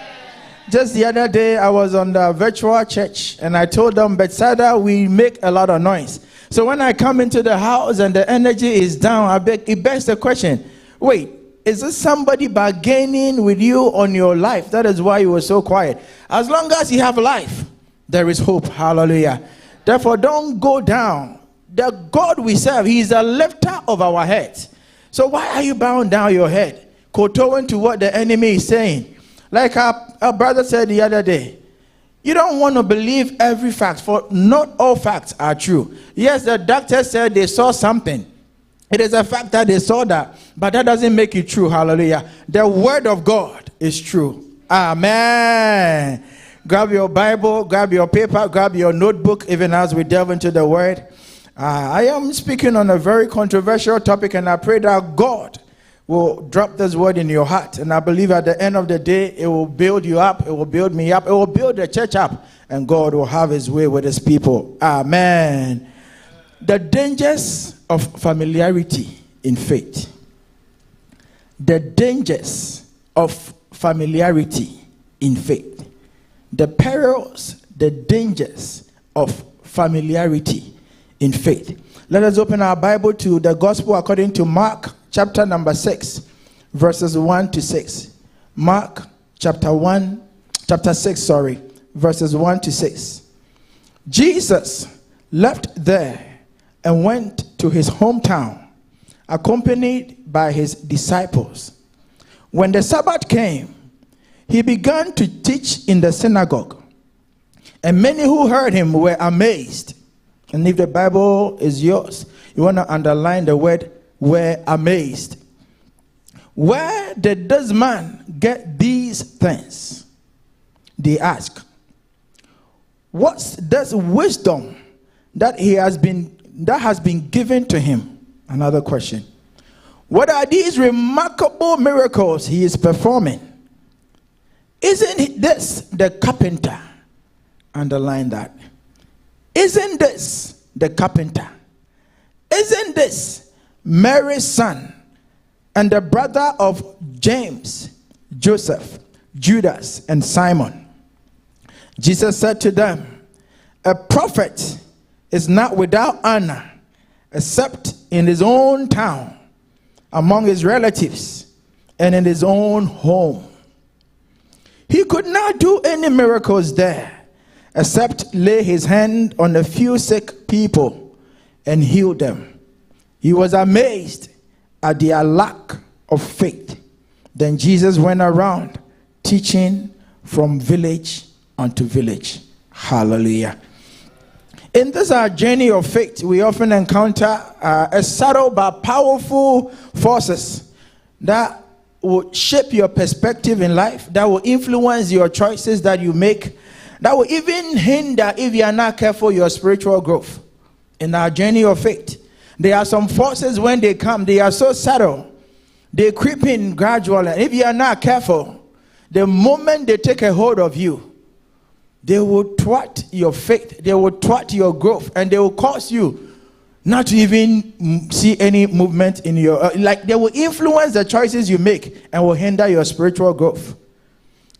Just the other day, I was on the virtual church and I told them, Bethsaida, we make a lot of noise. So when I come into the house and the energy is down, it begs the question, wait, is this somebody bargaining with you on your life? That is why you were so quiet. As long as you have life, there is hope. Hallelujah. Therefore, don't go down. The God we serve, he is the lifter of our heads. So why are you bowing down your head, kowtowing to what the enemy is saying? Like our brother said the other day, you don't want to believe every fact, for not all facts are true. Yes, the doctor said they saw something. It is a fact that they saw that, but that doesn't make it true. Hallelujah. The word of God is true. Amen. Grab your Bible, grab your paper, grab your notebook, even as we delve into the word. I am speaking on a very controversial topic, and I pray that God will drop this word in your heart. And I believe at the end of the day, it will build you up, it will build me up, it will build the church up, and God will have his way with his people. Amen. The dangers of familiarity in faith. The dangers of familiarity in faith. The perils, the dangers of familiarity in faith. Let us open our Bible to the Gospel according to Mark, chapter number 6, verses 1 to 6. Mark, chapter 6, verses 1 to 6. Jesus left there and went to his hometown, accompanied by his disciples. When the Sabbath came, he began to teach in the synagogue, and many who heard him were amazed. And if the Bible is yours, you want to underline the word were amazed. Where did this man get these things? They ask. What's this wisdom that has been given to him? Another question. What are these remarkable miracles he is performing? Isn't this the carpenter? Underline that. Isn't this the carpenter? Isn't this Mary's son and the brother of James, Joseph, Judas, and Simon? Jesus said to them, a prophet is not without honor except in his own town, among his relatives, and in his own home. He could not do any miracles there except lay his hand on a few sick people and heal them. He was amazed at their lack of faith. Then Jesus went around teaching from village unto village. Hallelujah. In this our journey of faith, we often encounter a subtle but powerful forces that will shape your perspective in life, that will influence your choices that you make, that will even hinder, if you are not careful, your spiritual growth. In our journey of faith, there are some forces when they come, they are so subtle They creep in gradually. And if you are not careful, the moment they take a hold of you, they will thwart your faith, they will thwart your growth, and they will cause you not to even see any movement in your like they will influence the choices you make and will hinder your spiritual growth.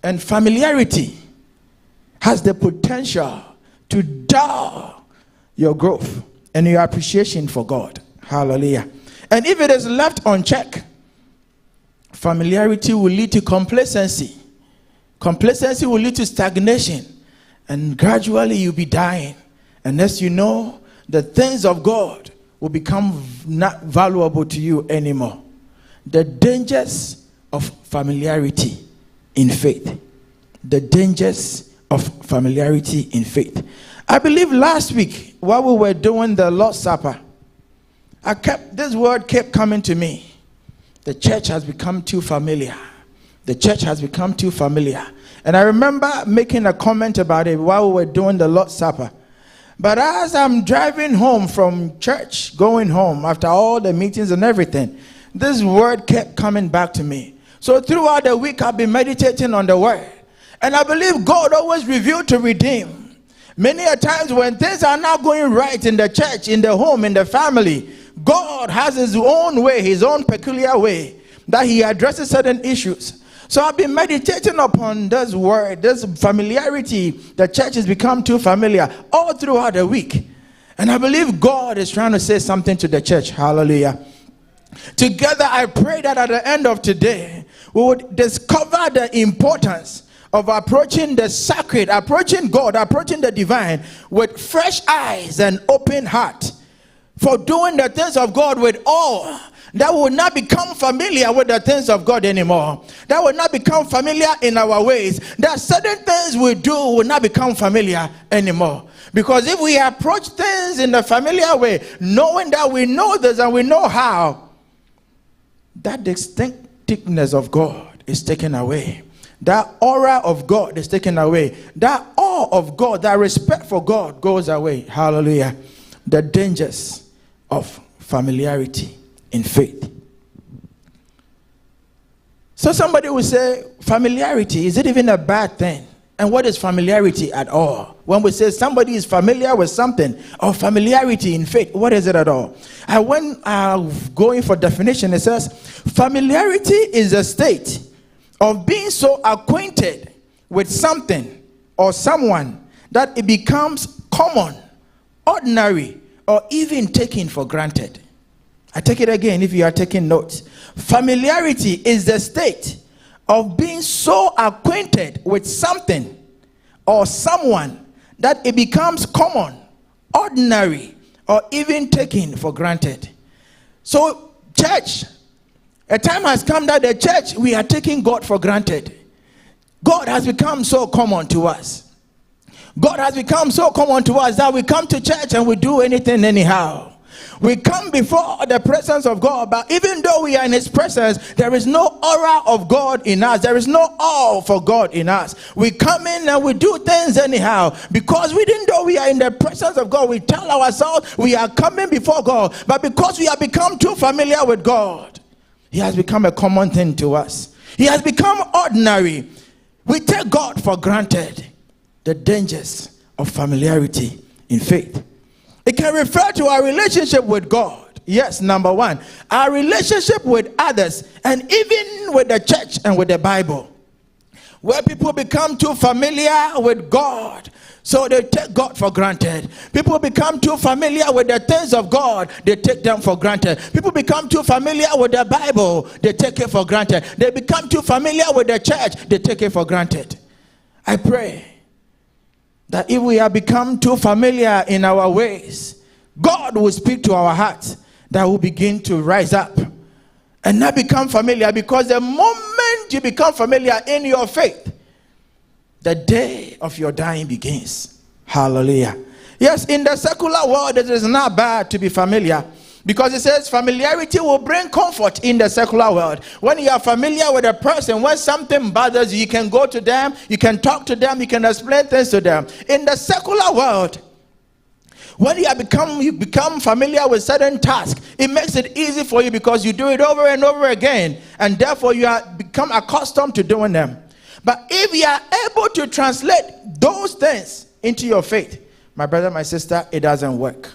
And familiarity has the potential to dull your growth and your appreciation for God. Hallelujah. And if it is left unchecked, familiarity will lead to complacency. Complacency will lead to stagnation. And gradually you'll be dying. Unless you know the things of God will become not valuable to you anymore. The dangers of familiarity in faith. The dangers of familiarity in faith. I believe last week while we were doing the Lord's Supper, this word kept coming to me. The church has become too familiar. The church has become too familiar. And I remember making a comment about it while we were doing the Lord's Supper. But as I'm driving home from church, going home after all the meetings and everything, this word kept coming back to me. So throughout the week, I've been meditating on the word. And I believe God always revealed to redeem. Many a times when things are not going right in the church, in the home, in the family, God has his own way, his own peculiar way that he addresses certain issues. So I've been meditating upon this word, this familiarity. The church has become too familiar all throughout the week. And I believe God is trying to say something to the church. Hallelujah. Together, I pray that at the end of today, we would discover the importance of approaching the sacred, approaching God, approaching the divine with fresh eyes and open heart. For doing the things of God with awe, that will not become familiar with the things of God anymore. That will not become familiar in our ways. That certain things we do will not become familiar anymore. Because if we approach things in a familiar way, knowing that we know this and we know how, that distinctiveness of God is taken away. That aura of God is taken away. That awe of God, that respect for God goes away. Hallelujah. The dangers of familiarity in faith. So somebody will say, familiarity, is it even a bad thing? And what is familiarity at all? When we say somebody is familiar with something, or familiarity in faith, what is it at all? And when going for definition, it says, familiarity is a state of being so acquainted with something or someone that it becomes common, ordinary, or even taken for granted. I take it again if you are taking notes. Familiarity is the state of being so acquainted with something or someone that it becomes common, ordinary, or even taken for granted. So, church, a time has come that the church, we are taking God for granted. God has become so common to us. God has become so common to us that we come to church and we do anything anyhow. We come before the presence of God, but even though we are in his presence, there is no aura of God in us. There is no awe for God in us. We come in and we do things anyhow. Because we didn't know we are in the presence of God, we tell ourselves we are coming before God. But because we have become too familiar with God, he has become a common thing to us. He has become ordinary. We take God for granted. The dangers of familiarity in faith. It can refer to our relationship with God. Yes, number one. Our relationship with others and even with the church and with the Bible. Where people become too familiar with God, so they take God for granted. People become too familiar with the things of God, they take them for granted. People become too familiar with the Bible, they take it for granted. They become too familiar with the church, they take it for granted. I pray that if we have become too familiar in our ways, God will speak to our hearts, that will begin to rise up and not become familiar. Because the moment you become familiar in your faith, the day of your dying begins. Hallelujah. Yes, in the secular world, it is not bad to be familiar. Because it says familiarity will bring comfort in the secular world. When you are familiar with a person, when something bothers you, you can go to them, you can talk to them, you can explain things to them. In the secular world, When you become familiar with certain tasks, it makes it easy for you because you do it over and over again, and therefore you become accustomed to doing them. But if you are able to translate those things into your faith, my brother, my sister, it doesn't work.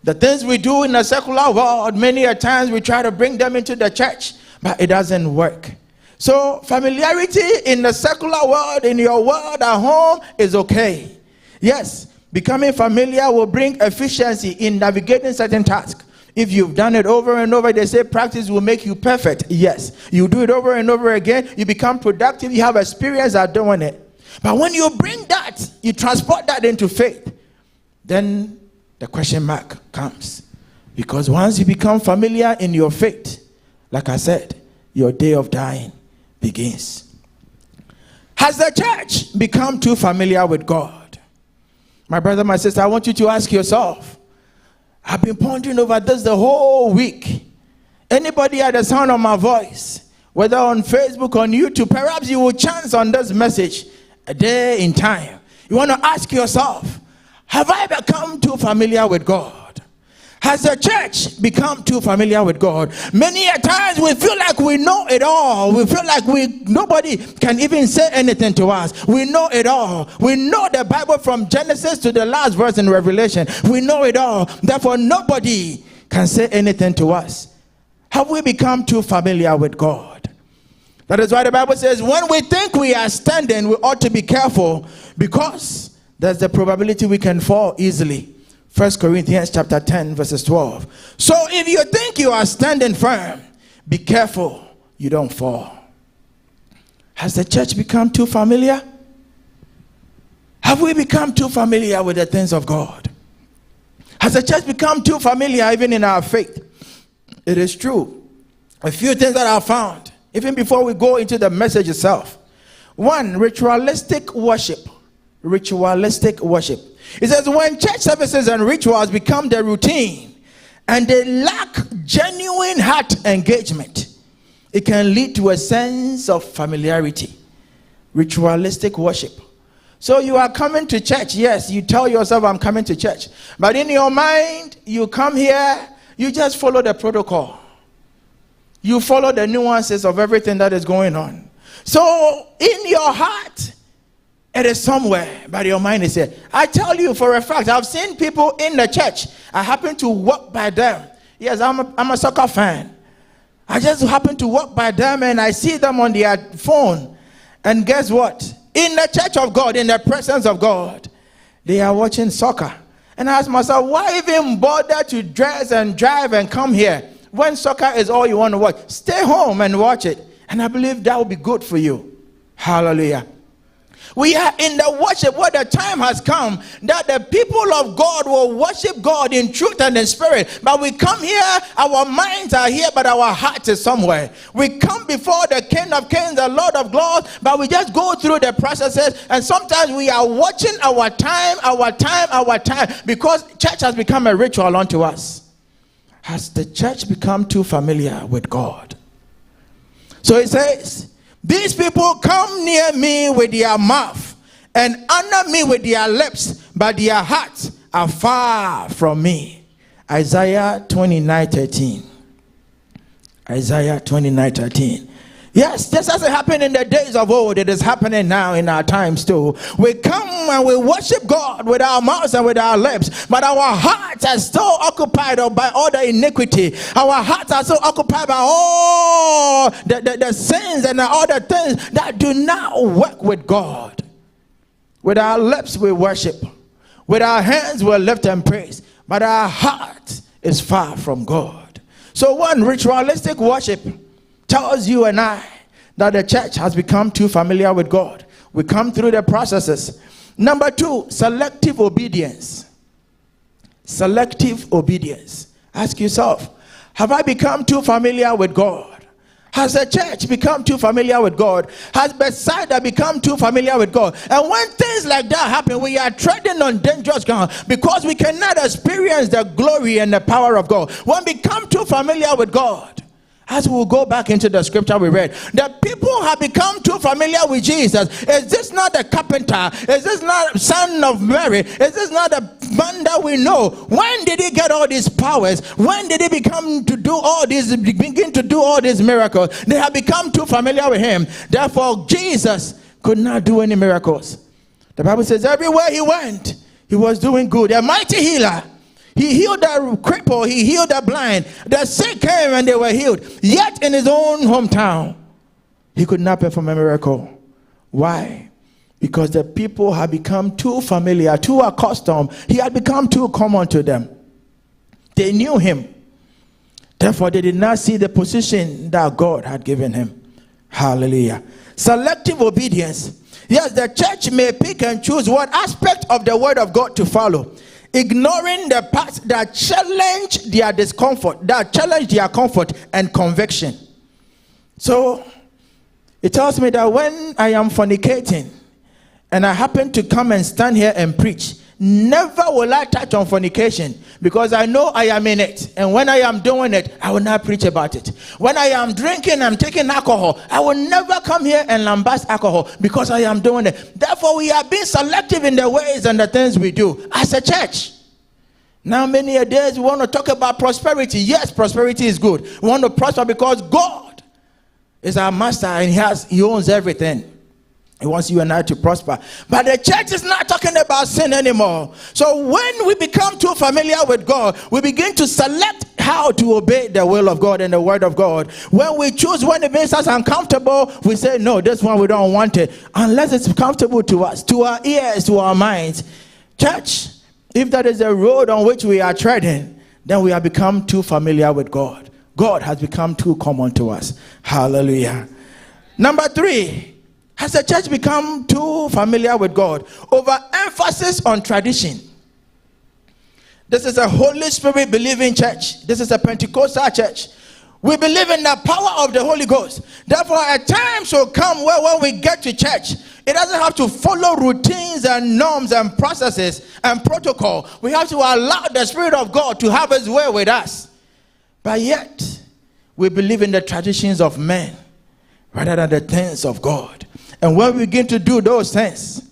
The things we do in the secular world, many a times we try to bring them into the church, but it doesn't work. So familiarity in the secular world, in your world at home, is okay. Yes, becoming familiar will bring efficiency in navigating certain tasks. If you've done it over and over, they say practice will make you perfect. Yes, you do it over and over again, you become productive, you have experience at doing it. But when you bring that, you transport that into faith, then the question mark comes. Because once you become familiar in your faith, like I said, your day of dying begins. Has the church become too familiar with God? My brother, my sister, I want you to ask yourself. I've been pondering over this the whole week. Anybody at the sound of my voice, whether on Facebook or on YouTube, perhaps you will chance on this message a day in time. You want to ask yourself, have I become too familiar with God? Has the church become too familiar with God? Many a times we feel like we know it all. We feel like nobody can even say anything to us. We know it all. We know the Bible from Genesis to the last verse in Revelation. We know it all. Therefore, nobody can say anything to us. Have we become too familiar with God? That is why the Bible says when we think we are standing, we ought to be careful, because there's the probability we can fall easily. 1 Corinthians chapter 10 verses 12. So if you think you are standing firm, be careful you don't fall. Has the church become too familiar? Have we become too familiar with the things of God? Has the church become too familiar even in our faith? It is true. A few things that I found, even before we go into the message itself. One, ritualistic worship. Ritualistic worship. It says when church services and rituals become the routine and they lack genuine heart engagement, it can lead to a sense of familiarity. Ritualistic worship. So you are coming to church. Yes, you tell yourself I'm coming to church. But in your mind, you come here, you just follow the protocol. You follow the nuances of everything that is going on. So in your heart, it is somewhere, but your mind is here. I tell you for a fact, I've seen people in the church. I happen to walk by them. Yes, I'm a soccer fan. I just happen to walk by them and I see them on their phone. And guess what? In the church of God, in the presence of God, they are watching soccer. And I ask myself, why even bother to dress and drive and come here when soccer is all you want to watch? Stay home and watch it. And I believe that will be good for you. Hallelujah. We are in the worship where the time has come that the people of God will worship God in truth and in spirit. But we come here, our minds are here, but our heart is somewhere. We come before the King of Kings, the Lord of Lords, but we just go through the processes. And sometimes we are watching our time, because church has become a ritual unto us. Has the church become too familiar with God? So it says, these people come near me with their mouth and honor me with their lips, but their hearts are far from me. Isaiah 29:13. Isaiah 29:13. Yes, this hasn't happened in the days of old. It is happening now in our times too. We come and we worship God with our mouths and with our lips, but our hearts are still occupied by all the iniquity. Our hearts are still occupied by all the sins and all the things that do not work with God. With our lips we worship. With our hands we lift and praise. But our heart is far from God. So one, ritualistic worship tells you and I that the church has become too familiar with God. We come through the processes. Number two, selective obedience. Selective obedience. Ask yourself, have I become too familiar with God? Has the church become too familiar with God? Has Bethsaida become too familiar with God? And when things like that happen, we are treading on dangerous ground because we cannot experience the glory and the power of God. When we become too familiar with God, As we will go back into the scripture we read, the people have become too familiar with Jesus. Is this not the carpenter? Is this not son of Mary? Is this not the man that we know? When did he get all these powers? When did he begin to do all these miracles? They have become too familiar with him. Therefore, Jesus could not do any miracles. The Bible says everywhere he went, he was doing good. A mighty healer. He healed the cripple, he healed the blind. The sick came and they were healed. Yet in his own hometown, he could not perform a miracle. Why? Because the people had become too familiar, too accustomed. He had become too common to them. They knew him. Therefore, they did not see the position that God had given him. Hallelujah. Selective obedience. Yes, the church may pick and choose what aspect of the word of God to follow, ignoring the parts that challenge their discomfort, that challenge their comfort and conviction. So it tells me that when I am fornicating and I happen to come and stand here and preach, never will I touch on fornication, because I know I am in it. And when I am doing it, I will not preach about it. When I am drinking, I'm taking alcohol, I will never come here and lambast alcohol, because I am doing it. Therefore, we are being selective in the ways and the things we do as a church. Now, many a days we want to talk about prosperity. Yes, prosperity is good. We want to prosper because God is our master and he owns everything. He wants you and I to prosper. But the church is not talking about sin anymore. So when we become too familiar with God, we begin to select how to obey the will of God and the word of God. When we choose, when it makes us uncomfortable, we say, no, this one we don't want it. Unless it's comfortable to us, to our ears, to our minds. Church, if that is the road on which we are treading, then we have become too familiar with God. God has become too common to us. Hallelujah. Number 3. Has the church become too familiar with God? Overemphasis on tradition. This is a Holy Spirit believing church. This is a Pentecostal church. We believe in the power of the Holy Ghost. Therefore, a time shall come where when we get to church, it doesn't have to follow routines and norms and processes and protocol. We have to allow the Spirit of God to have his way with us. But yet, we believe in the traditions of men rather than the things of God. And when we begin to do those things,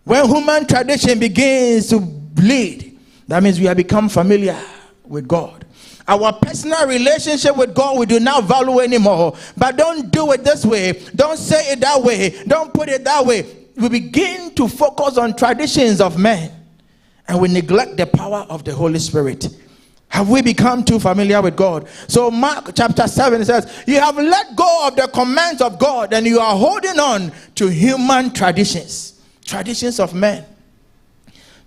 when human tradition begins to lead, that means we have become familiar with God. Our personal relationship with God we do not value anymore. But don't do it this way. Don't say it that way. Don't put it that way. We begin to focus on traditions of men, and we neglect the power of the Holy Spirit. Have we become too familiar with God? So Mark chapter 7 says, you have let go of the commands of God and you are holding on to human traditions. Traditions of men.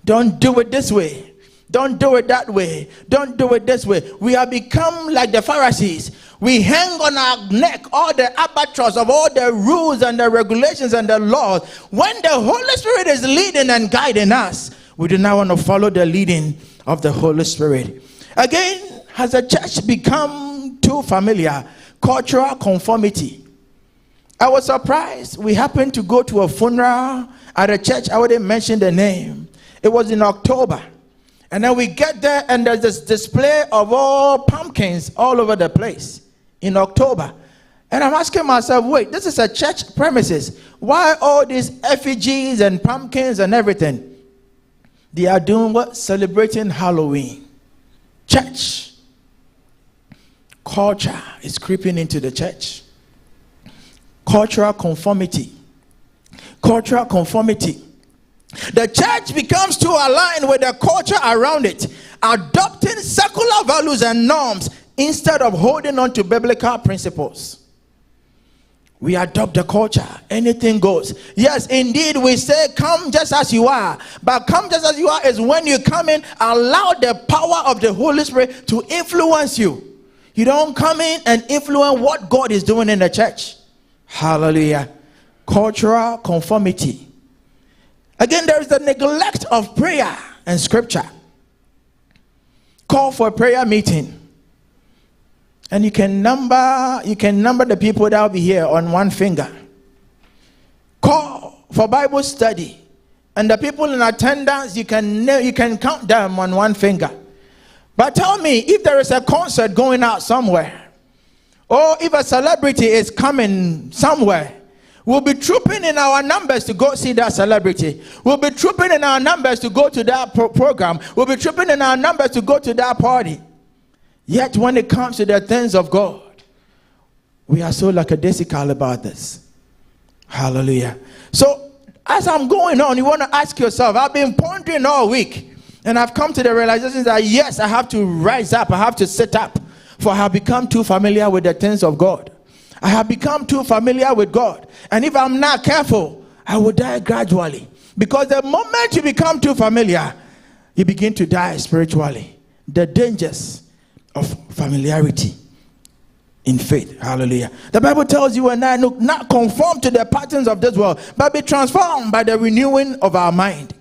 Don't do it this way. Don't do it that way. Don't do it this way. We have become like the Pharisees. We hang on our neck all the albatross of all the rules and the regulations and the laws. When the Holy Spirit is leading and guiding us, we do not want to follow the leading of the Holy Spirit. Again, has the church become too familiar? Cultural conformity. I was surprised. We happened to go to a funeral at a church. I wouldn't mention the name. It was in October. And then we get there and there's this display of all pumpkins all over the place in October. And I'm asking myself, wait, this is a church premises. Why all these effigies and pumpkins and everything? They are doing what? Celebrating Halloween. Church culture is creeping into the church. Cultural conformity. Cultural conformity. The church becomes too aligned with the culture around it, adopting secular values and norms instead of holding on to biblical principles. We adopt the culture. Anything goes. Yes, indeed, we say come just as you are. But come just as you are is when you come in, allow the power of the Holy Spirit to influence you. You don't come in and influence what God is doing in the church. Hallelujah. Cultural conformity. Again, there is the neglect of prayer and scripture. Call for a prayer meeting. And you can number the people that will be here on one finger. Call for Bible study. And the people in attendance, you can count them on one finger. But tell me, if there is a concert going out somewhere, Or if a celebrity is coming somewhere, we'll be trooping in our numbers to go see that celebrity. We'll be trooping in our numbers to go to that program. We'll be trooping in our numbers to go to that party. Yet when it comes to the things of God, we are so lackadaisical about this. Hallelujah. So as I'm going on, you want to ask yourself, I've been pondering all week, and I've come to the realization that yes, I have to rise up, I have to sit up, for I have become too familiar with the things of God. I have become too familiar with God, and if I'm not careful, I will die gradually. Because the moment you become too familiar, you begin to die spiritually. The dangers of familiarity in faith. Hallelujah. The Bible tells you and I, not conform to the patterns of this world, but be transformed by the renewing of our mind.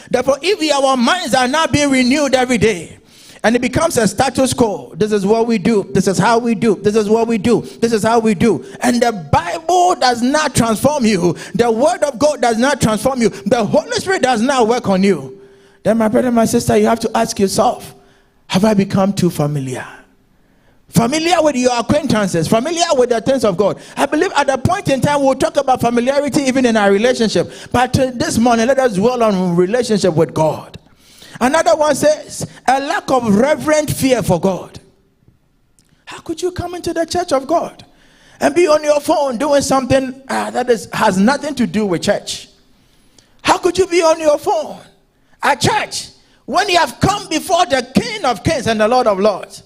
Therefore, if our minds are not being renewed every day, and it becomes a status quo, this is what we do, this is how we do, this is what we do, this is how we do, and the Bible does not transform you, the Word of God does not transform you, the Holy Spirit does not work on you, then my brother, my sister, you have to ask yourself, have I become too familiar? Familiar with your acquaintances, familiar with the things of God. I believe at a point in time we'll talk about familiarity even in our relationship. But this morning, let us dwell on relationship with God. Another one says, a lack of reverent fear for God. How could you come into the church of God and be on your phone doing something that has nothing to do with church? How could you be on your phone at church when you have come before the King of Kings and the Lord of Lords?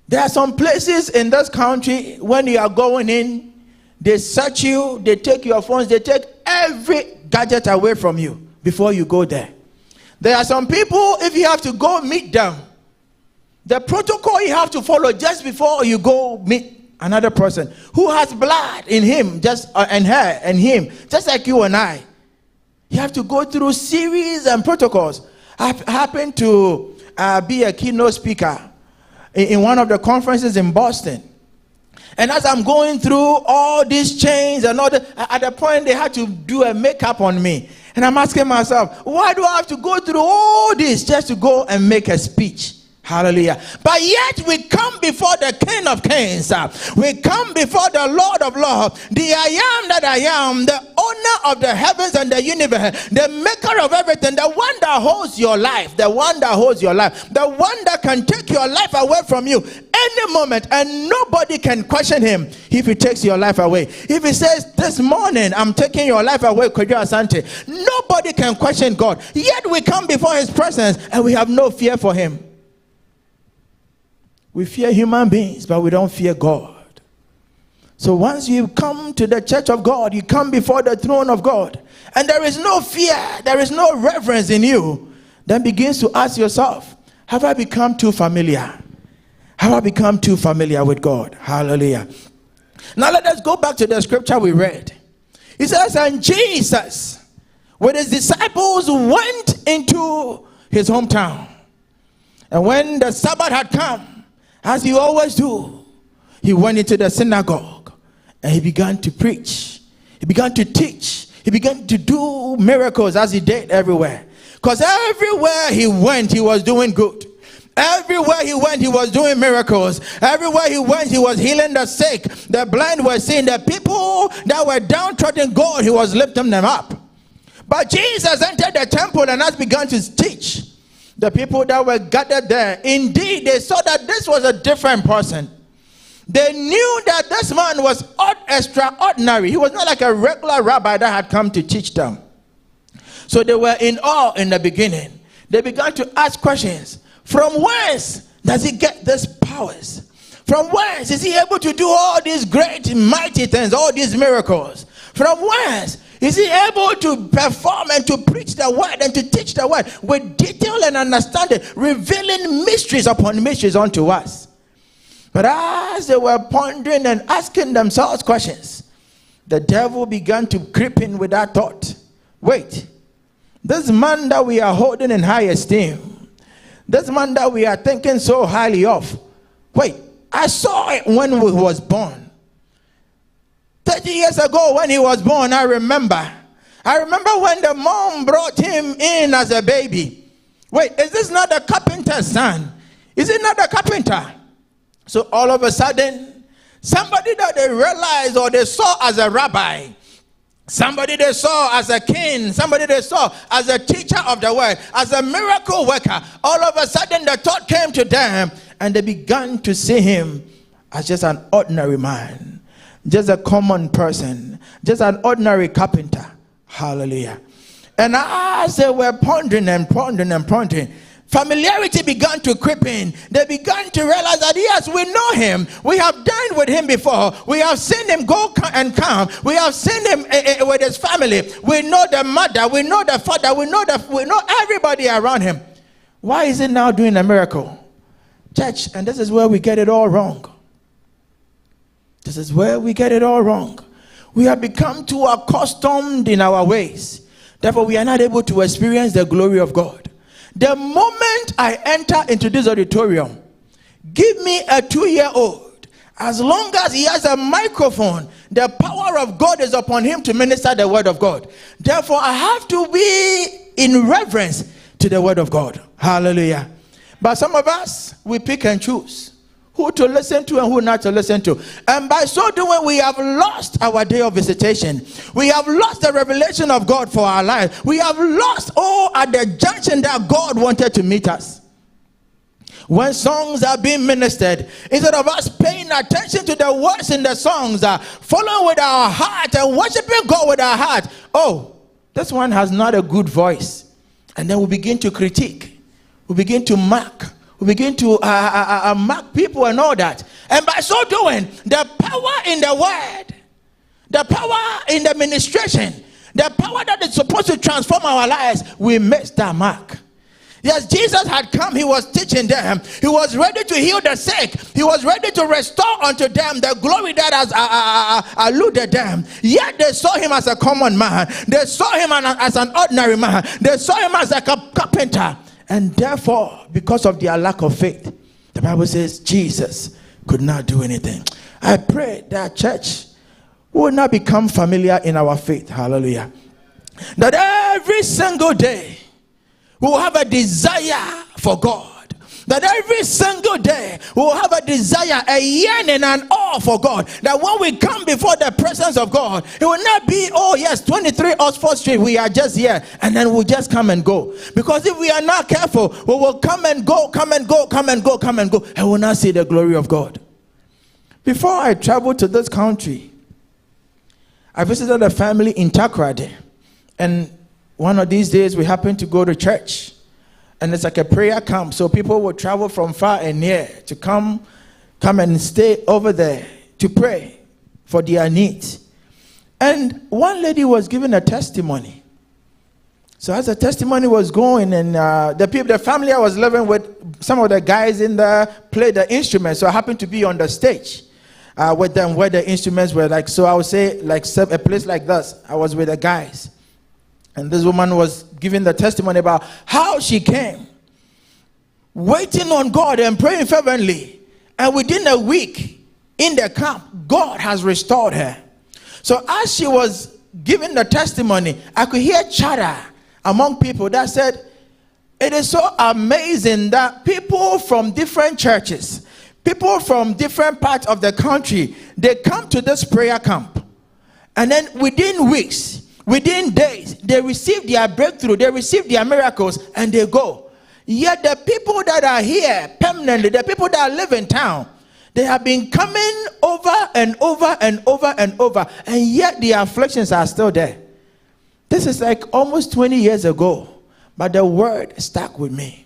There are some places in this country when you are going in, they search you, they take your phones, they take every gadget away from you before you go there. There are some people, if you have to go meet them, the protocol you have to follow just before you go meet another person who has blood in him, and her and him, just like you and I. You have to go through series and protocols. I happened to be a keynote speaker in one of the conferences in Boston. And as I'm going through all these chains and all at the point they had to do a makeup on me. And I'm asking myself, why do I have to go through all this just to go and make a speech? Hallelujah. But yet we come before the King of Kings. We come before the Lord of Lords, the I am that I am, the owner of the heavens and the universe, the maker of everything, the one that holds your life, the one that holds your life, the one that can take your life away from you any moment, and nobody can question him if he takes your life away. If he says, this morning I'm taking your life away, Kwadwo Asante, nobody can question God. Yet we come before his presence and we have no fear for him. We fear human beings, but we don't fear God. So once you come to the church of God, you come before the throne of God, and there is no fear, there is no reverence in you, then begins to ask yourself, have I become too familiar? Have I become too familiar with God? Hallelujah. Now let us go back to the scripture we read. It says, and Jesus, with his disciples, went into his hometown. And when the Sabbath had come, as he always do, he went into the synagogue and he began to preach. He began to teach. He began to do miracles as he did everywhere. Because everywhere he went, he was doing good. Everywhere he went, he was doing miracles. Everywhere he went, he was healing the sick. The blind were seeing. The people that were downtrodden, God, he was lifting them up. But Jesus entered the temple and has begun to teach. The people that were gathered there, indeed, they saw that this was a different person. They knew that this man was extraordinary. He was not like a regular rabbi that had come to teach them. So they were in awe in the beginning. They began to ask questions. From whence does he get these powers? From whence is he able to do all these great, mighty things, all these miracles? From whence is he able to perform and to preach the word and to teach the word with detail and understanding, revealing mysteries upon mysteries unto us? But as they were pondering and asking themselves questions, the devil began to creep in with that thought. Wait, this man that we are holding in high esteem, this man that we are thinking so highly of, wait, I saw it when he was born. 30 years ago when he was born, I remember when the mom brought him in as a baby. Wait, is this not the carpenter's son? Is it not the carpenter? So all of a sudden, somebody that they realized or they saw as a rabbi, somebody they saw as a king, somebody they saw as a teacher of the word, as a miracle worker, all of a sudden the thought came to them and they began to see him as just an ordinary man, just a common person, just an ordinary carpenter. Hallelujah. And as they were pondering and pondering and pondering, familiarity began to creep in. They began to realize that yes, we know him. We have dined with him before. We have seen him go and come. We have seen him with his family. We know the mother. We know the father. We know everybody around him. Why is he now doing a miracle? Church, and this is where we get it all wrong. This is where we get it all wrong. We have become too accustomed in our ways. Therefore, we are not able to experience the glory of God. The moment I enter into this auditorium, give me a 2-year-old. As long as he has a microphone, the power of God is upon him to minister the word of God. Therefore, I have to be in reverence to the word of God. Hallelujah. But some of us, we pick and choose who to listen to and who not to listen to. And by so doing, we have lost our day of visitation. We have lost the revelation of God for our life. We have lost at the junction that God wanted to meet us. When songs are being ministered, instead of us paying attention to the words in the songs, following with our heart and worshiping God with our heart, this one has not a good voice. And then we begin to critique. We begin to mark. We begin to mark people and all that. And by so doing, the power in the word, the power in the ministration, the power that is supposed to transform our lives, we miss that mark. Yes, Jesus had come. He was teaching them. He was ready to heal the sick. He was ready to restore unto them the glory that has eluded them. Yet they saw him as a common man. They saw him as an ordinary man. They saw him as a carpenter. And therefore, because of their lack of faith, the Bible says Jesus could not do anything. I pray that church will not become familiar in our faith. Hallelujah. That every single day we will have a desire for God. That every single day we will have a desire, a yearning and awe for God. That when we come before the presence of God, it will not be, 23 Oxford Street, we are just here, and then we'll just come and go. Because if we are not careful, we will come and go, and will not see the glory of God. Before I traveled to this country, I visited a family in Takoradi. And one of these days we happened to go to church. And it's like a prayer camp. So people will travel from far and near to come and stay over there to pray for their needs. And one lady was giving a testimony. So as the testimony was going, and the family I was living with, some of the guys in there played the instruments. So I happened to be on the stage with them where the instruments were like. So I would say like a place like this. I was with the guys. And this woman was giving the testimony about how she came, waiting on God and praying fervently. And within a week in the camp, God has restored her. So as she was giving the testimony, I could hear chatter among people that said, it is so amazing that people from different churches, people from different parts of the country, they come to this prayer camp. And then within weeks, within days, they receive their breakthrough, they receive their miracles, and they go. Yet the people that are here permanently, the people that live in town, they have been coming over and over and over and over, and yet the afflictions are still there. This is like almost 20 years ago, but the word stuck with me.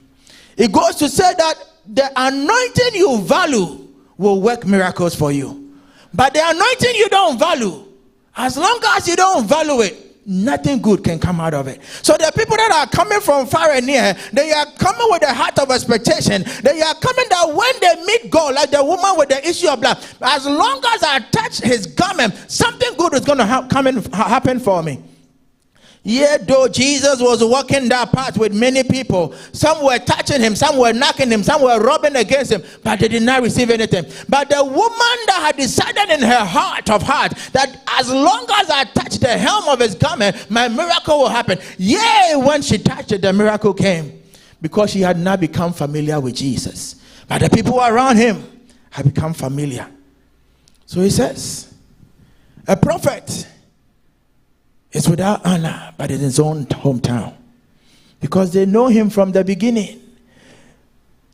It goes to say that the anointing you value will work miracles for you. But the anointing you don't value, as long as you don't value it, nothing good can come out of it. So the people that are coming from far and near, they are coming with a heart of expectation. They are coming that when they meet God, like the woman with the issue of blood, as long as I touch his garment, something good is going to happen for me. Yet though Jesus was walking that path with many people, some were touching him, some were knocking him, some were rubbing against him, but they did not receive anything. But the woman that had decided in her heart of heart that as long as I touch the hem of his garment, my miracle will happen. Yea, when she touched it, the miracle came, because she had not become familiar with Jesus. But the people around him, have become familiar. So he says, a prophet is without honor but in his own hometown, because they know him from the beginning.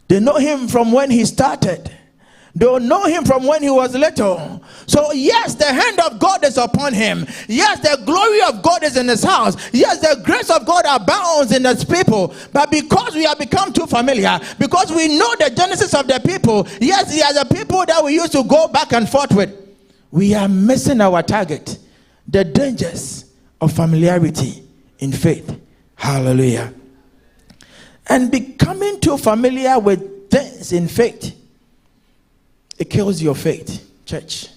They know him from when he started. They know him from when he was little. So yes, the hand of God is upon him. Yes, the glory of God is in his house. Yes, the grace of God abounds in his people. But because we have become too familiar, because we know the genesis of the people, yes, they are the people that we used to go back and forth with, we are missing our target. The dangers of familiarity in faith. Hallelujah. And becoming too familiar with things in faith, it kills your faith, church.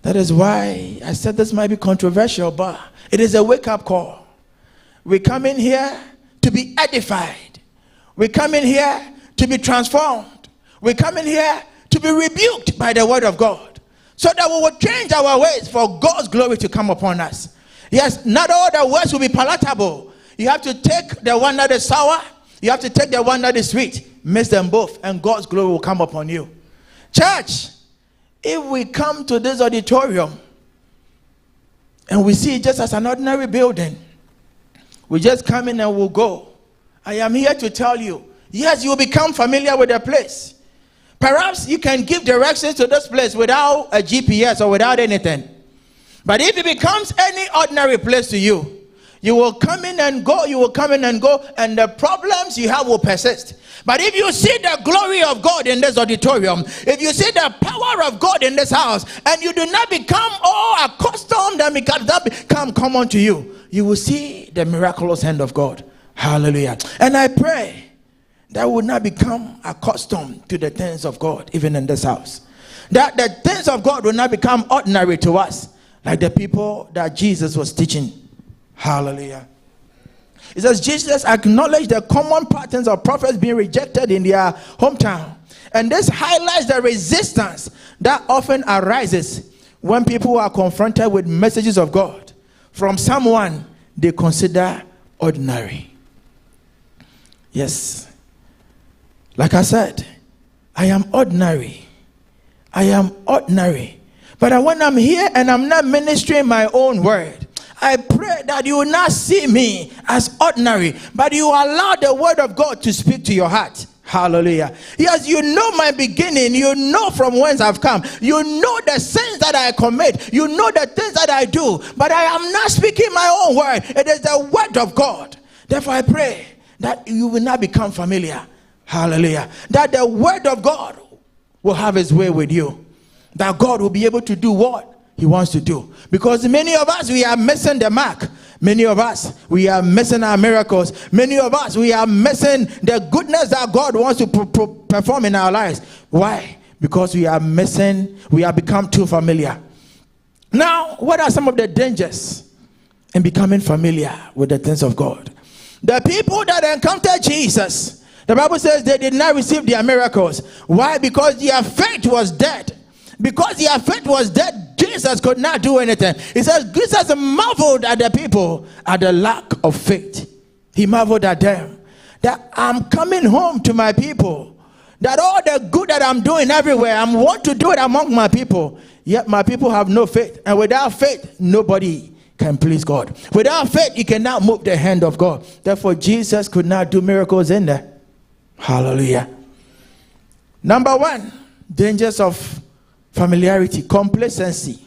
That is why I said this might be controversial, but it is a wake-up call. We come in here to be edified. We come in here to be transformed. We come in here to be rebuked by the word of God, so that we will change our ways for God's glory to come upon us. Yes, not all the words will be palatable. You have to take the one that is sour. You have to take the one that is sweet. Mix them both, and God's glory will come upon you. Church, if we come to this auditorium and we see it just as an ordinary building, we just come in and we'll go. I am here to tell you, yes, you'll become familiar with the place. Perhaps you can give directions to this place without a GPS or without anything. But if it becomes any ordinary place to you, you will come in and go, you will come in and go, and the problems you have will persist. But if you see the glory of God in this auditorium, if you see the power of God in this house, and you do not become accustomed and become common to you, you will see the miraculous hand of God. Hallelujah. And I pray that we will not become accustomed to the things of God, even in this house. That the things of God will not become ordinary to us, like the people that Jesus was teaching. Hallelujah. It says Jesus acknowledged the common patterns of prophets being rejected in their hometown. And this highlights the resistance that often arises when people are confronted with messages of God from someone they consider ordinary. Yes. Like I said, I am ordinary. I am ordinary. But when I'm here and I'm not ministering my own word, I pray that you will not see me as ordinary, but you allow the word of God to speak to your heart. Hallelujah. Yes, you know my beginning. You know from whence I've come. You know the sins that I commit. You know the things that I do. But I am not speaking my own word. It is the word of God. Therefore I pray that you will not become familiar. Hallelujah. That the word of God will have his way with you. That God will be able to do what he wants to do. Because many of us, we are missing the mark. Many of us, we are missing our miracles. Many of us, we are missing the goodness that God wants to perform in our lives. Why? Because we are missing, we have become too familiar. Now, what are some of the dangers in becoming familiar with the things of God? The people that encountered Jesus, the Bible says they did not receive their miracles. Why? Because their faith was dead. Because their faith was dead, Jesus could not do anything. It says Jesus marveled at the people at the lack of faith. He marveled at them. That I'm coming home to my people. That all the good that I'm doing everywhere, I want to do it among my people. Yet my people have no faith. And without faith, nobody can please God. Without faith, you cannot move the hand of God. Therefore, Jesus could not do miracles in there. Hallelujah. Number one, dangers of familiarity, complacency.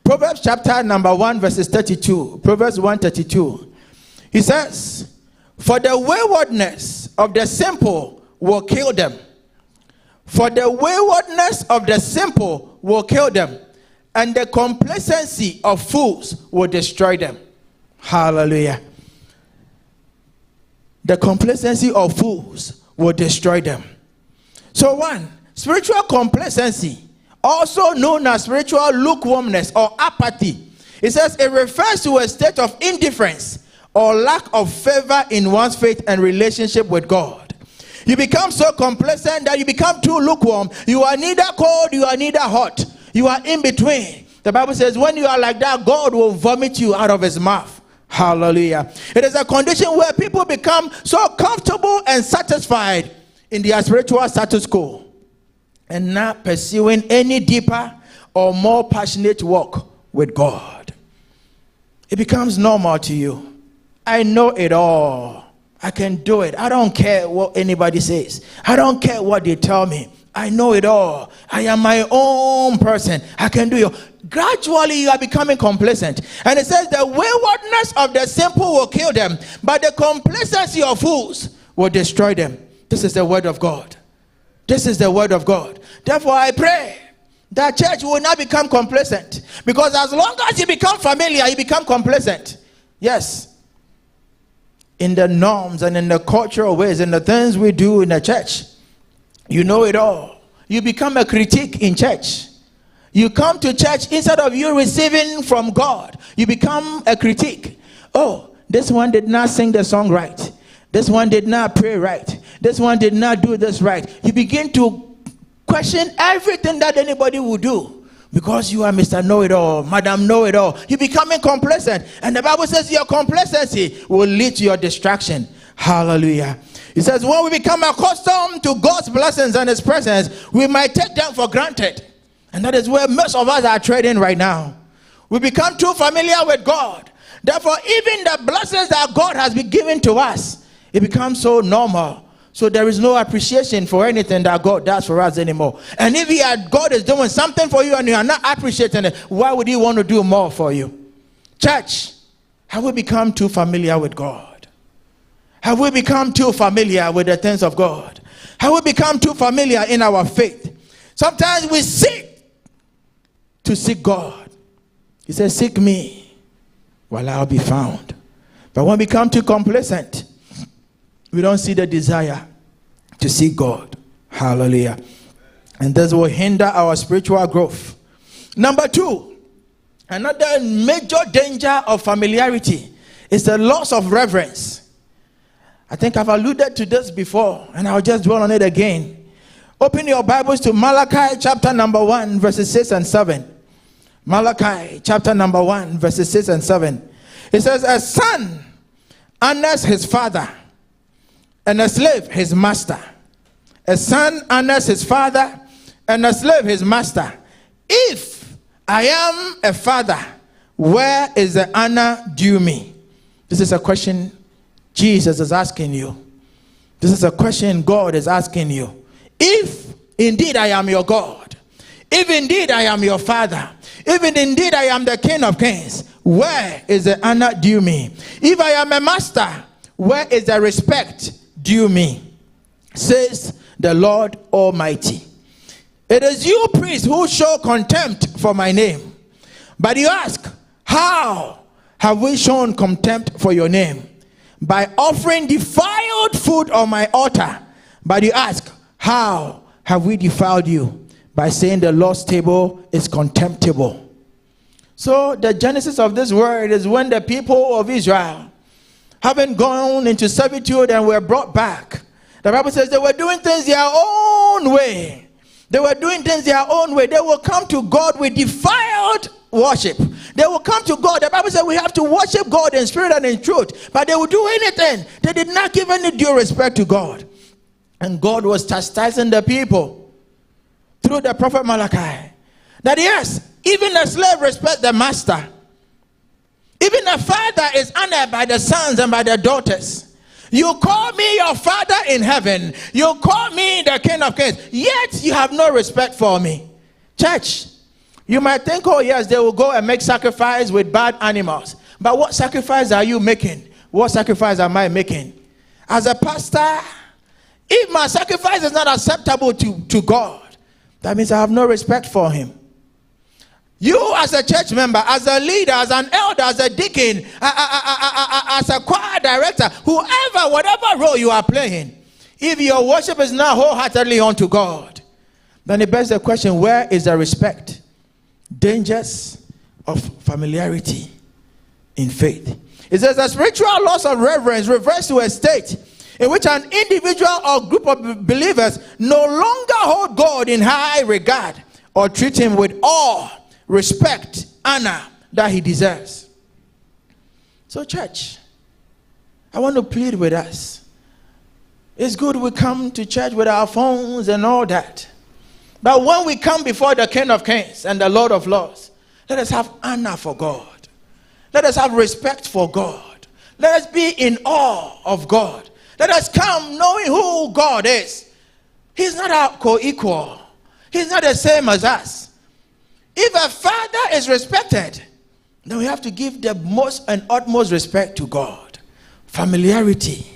Proverbs chapter number 1 verses 32. Proverbs 1:32. He says, for the waywardness of the simple will kill them. For the waywardness of the simple will kill them, and the complacency of fools will destroy them. Hallelujah. The complacency of fools will destroy them. So one, spiritual complacency, also known as spiritual lukewarmness or apathy. It says it refers to a state of indifference or lack of favor in one's faith and relationship with God. You become so complacent that you become too lukewarm. You are neither cold, you are neither hot. You are in between. The Bible says when you are like that, God will vomit you out of his mouth. Hallelujah. It is a condition where people become so comfortable and satisfied in their spiritual status quo and not pursuing any deeper or more passionate walk with God. It becomes normal to you. I know it all. I can do it. I don't care what anybody says. I don't care what they tell me. I know it all. I am my own person. I can do it. Gradually, you are becoming complacent. And it says the waywardness of the simple will kill them, but the complacency of fools will destroy them. This is the word of God. This is the word of God. Therefore, I pray that church will not become complacent. Because as long as you become familiar, you become complacent. Yes. In the norms and in the cultural ways and the things we do in the church, you know it all. You become a critic in church. You come to church, instead of you receiving from God, you become a critic. Oh, this one did not sing the song right. This one did not pray right. This one did not do this right. You begin to question everything that anybody will do because you are Mr. Know-it-all, Madam Know-it-all. You're becoming complacent. And the Bible says your complacency will lead to your distraction. Hallelujah. It says when we become accustomed to God's blessings and his presence, we might take them for granted. And that is where most of us are trading right now. We become too familiar with God. Therefore, even the blessings that God has been giving to us, it becomes so normal. So there is no appreciation for anything that God does for us anymore. And if God is doing something for you and you are not appreciating it, why would he want to do more for you? Church, have we become too familiar with God? Have we become too familiar with the things of God? Have we become too familiar in our faith? Sometimes we seek to seek God. He says, seek me while I'll be found. But when we become too complacent, we don't see the desire to seek God. Hallelujah. And this will hinder our spiritual growth. Number 2, another major danger of familiarity is the loss of reverence. I think I've alluded to this before, and I'll just dwell on it again. Open your Bibles to Malachi chapter number 1, verses 6 and 7. Malachi chapter number 1, verses 6 and 7. It says, a son honors his father, and a slave his master. A son honors his father, and a slave his master. If I am a father, where is the honor due me? This is a question Jesus is asking you. This is a question God is asking you. If indeed I am your God, if indeed I am your father, if indeed I am the King of Kings, where is the honor due me? If I am a master, where is the respect due me? Says the Lord Almighty. It is you, priests, who show contempt for my name. But you ask, how have we shown contempt for your name? By offering defiled food on my altar. But you ask, how have we defiled you? By saying the Lord's table is contemptible. So the genesis of this word is when the people of Israel, having gone into servitude and were brought back, the Bible says they were doing things their own way. They were doing things their own way. They will come to God with defiled worship. They will come to God. The Bible says we have to worship God in spirit and in truth. But they will do anything. They did not give any due respect to God. And God was chastising the people through the prophet Malachi, that yes, even a slave respects the master. Even a father is honored by the sons and by the daughters. You call me your father in heaven. You call me the King of Kings. Yet you have no respect for me. Church, you might think, oh yes, they will go and make sacrifice with bad animals. But what sacrifice are you making? What sacrifice am I making? As a pastor, if my sacrifice is not acceptable to God, that means I have no respect for him. You as a church member, as a leader, as an elder, as a deacon, as a choir director, whoever, whatever role you are playing, if your worship is not wholeheartedly unto God, then it begs the question, where is the respect? Dangers of familiarity in faith. It says the spiritual loss of reverence refers to a state in which an individual or group of believers no longer hold God in high regard or treat him with awe, respect, honor that he deserves. So church, I want to plead with us. It's good we come to church with our phones and all that. But when we come before the King of Kings and the Lord of Lords, let us have honor for God. Let us have respect for God. Let us be in awe of God. Let us come knowing who God is. He's not our co-equal. He's not the same as us. If a father is respected, then we have to give the most and utmost respect to God. Familiarity,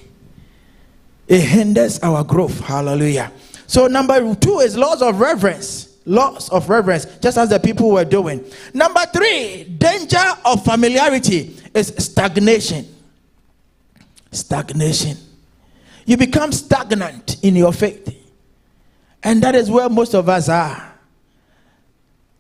it hinders our growth. Hallelujah. So number 2 is laws of reverence. Laws of reverence, just as the people were doing. Number 3, danger of familiarity is stagnation. Stagnation. You become stagnant in your faith. And that is where most of us are.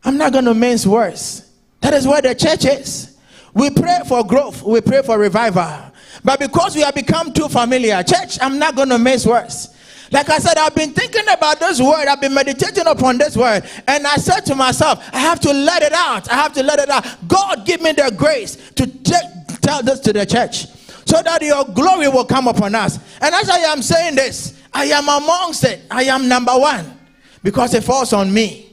I'm not going to mince words. That is where the church is. We pray for growth. We pray for revival. But because we have become too familiar, church, I'm not going to mince words. Like I said, I've been thinking about this word. I've been meditating upon this word. And I said to myself, I have to let it out. I have to let it out. God, give me the grace to tell this to the church, so that your glory will come upon us. And as I am saying this, I am amongst it. I am number 1 because it falls on me.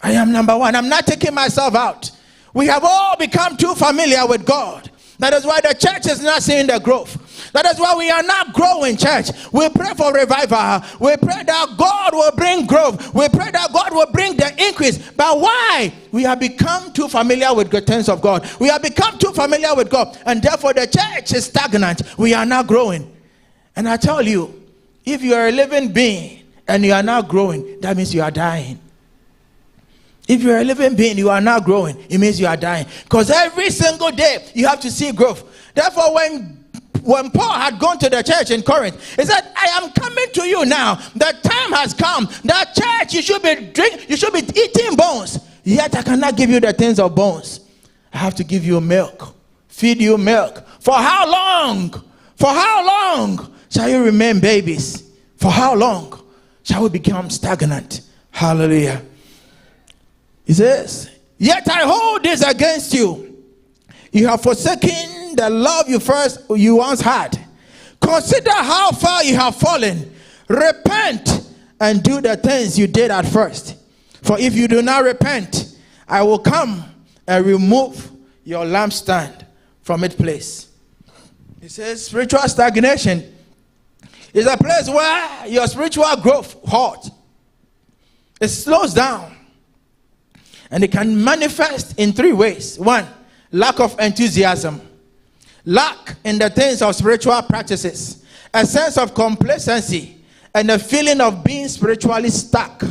I am number 1. I'm not taking myself out. We have all become too familiar with God. That is why the church is not seeing the growth. That is why we are not growing, church. We pray for revival. We pray that God will bring growth. We pray that God will bring the increase. But why? We have become too familiar with the things of God. We have become too familiar with God. And therefore the church is stagnant. We are not growing. And I tell you, if you are a living being and you are not growing, that means you are dying. If you're a living being, you are not growing, it means you are dying. Because every single day, you have to see growth. Therefore, when Paul had gone to the church in Corinth, he said, I am coming to you now. The time has come. That church, you should be eating bones. Yet I cannot give you the things of bones. I have to give you milk. Feed you milk. For how long? For how long shall you remain babies? For how long shall we become stagnant? Hallelujah. He says, yet I hold this against you. You have forsaken the love you once had. Consider how far you have fallen. Repent and do the things you did at first. For if you do not repent, I will come and remove your lampstand from its place. He says spiritual stagnation is a place where your spiritual growth halts. It slows down. And it can manifest in 3 ways. 1, lack of enthusiasm. Lack in the things of spiritual practices. A sense of complacency. And a feeling of being spiritually stuck.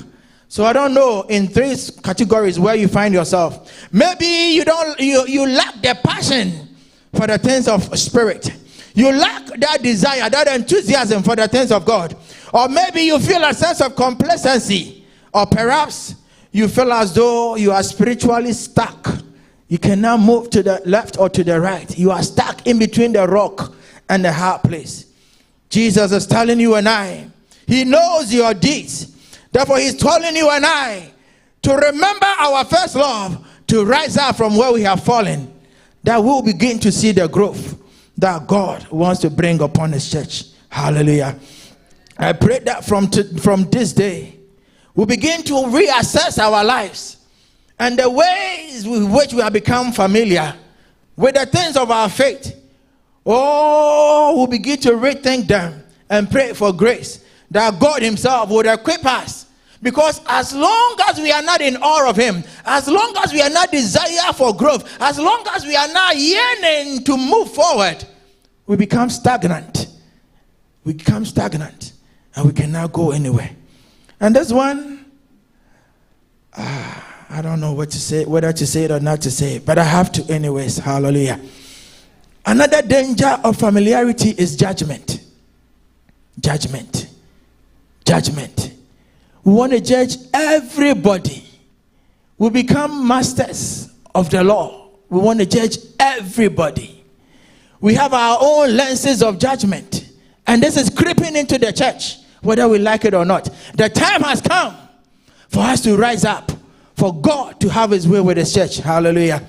So I don't know in 3 categories where you find yourself. Maybe you lack the passion for the things of spirit. You lack that desire, that enthusiasm for the things of God. Or maybe you feel a sense of complacency. Or perhaps you feel as though you are spiritually stuck. You cannot move to the left or to the right. You are stuck in between the rock and the hard place. Jesus is telling you and I, he knows your deeds. Therefore, he's telling you and I to remember our first love, to rise up from where we have fallen, that we'll begin to see the growth that God wants to bring upon his church. Hallelujah. I pray that from this day, we begin to reassess our lives and the ways with which we have become familiar with the things of our faith. Oh, we'll begin to rethink them and pray for grace that God himself would equip us. Because as long as we are not in awe of him, as long as we are not desire for growth, as long as we are not yearning to move forward, we become stagnant. We become stagnant and we cannot go anywhere. And this one, I don't know what to say, whether to say it or not to say it, but I have to anyways. Hallelujah. Another danger of familiarity is judgment. Judgment. Judgment. We want to judge everybody. We become masters of the law. We want to judge everybody. We have our own lenses of judgment. And this is creeping into the church, whether we like it or not. The time has come for us to rise up, for God to have his way with his church. Hallelujah.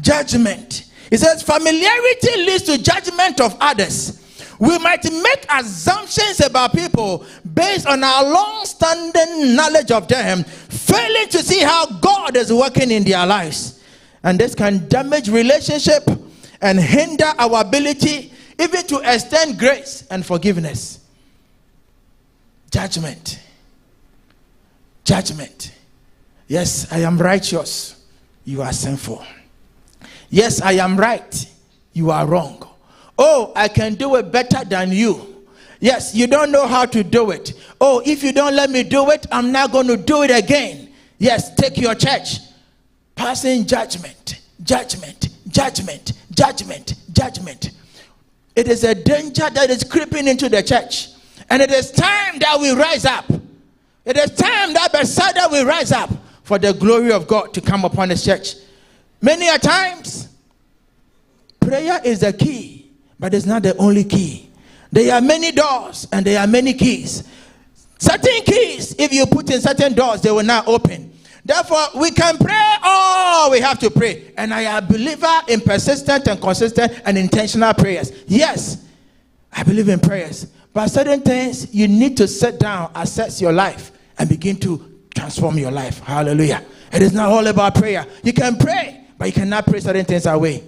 Judgment. It says familiarity leads to judgment of others. We might make assumptions about people based on our long-standing knowledge of them, failing to see how God is working in their lives. And this can damage relationship and hinder our ability even to extend grace and forgiveness. Judgment. Judgment. Yes, I am righteous. You are sinful. Yes, I am right. You are wrong. Oh, I can do it better than you. Yes, you don't know how to do it. Oh, if you don't let me do it, I'm not going to do it again. Yes, take your church. Passing judgment, judgment, judgment, judgment, judgment. It is a danger that is creeping into the church. And it is time that we rise up. It is time that beside that we rise up for the glory of God to come upon the church. Many a times, prayer is the key, but it's not the only key. There are many doors and there are many keys. Certain keys, if you put in certain doors, they will not open. Therefore, we can pray all we have to pray. And I am a believer in persistent and consistent and intentional prayers. Yes, I believe in prayers. But certain things, you need to sit down, assess your life, and begin to transform your life. Hallelujah. It is not all about prayer. You can pray, but you cannot pray certain things away.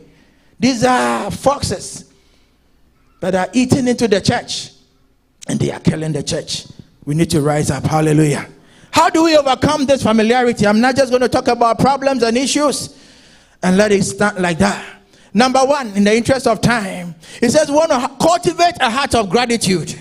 These are foxes that are eating into the church, and they are killing the church. We need to rise up. Hallelujah. How do we overcome this familiarity? I'm not just going to talk about problems and issues and let it stand like that. Number one, in the interest of time, it says we want to cultivate a heart of gratitude.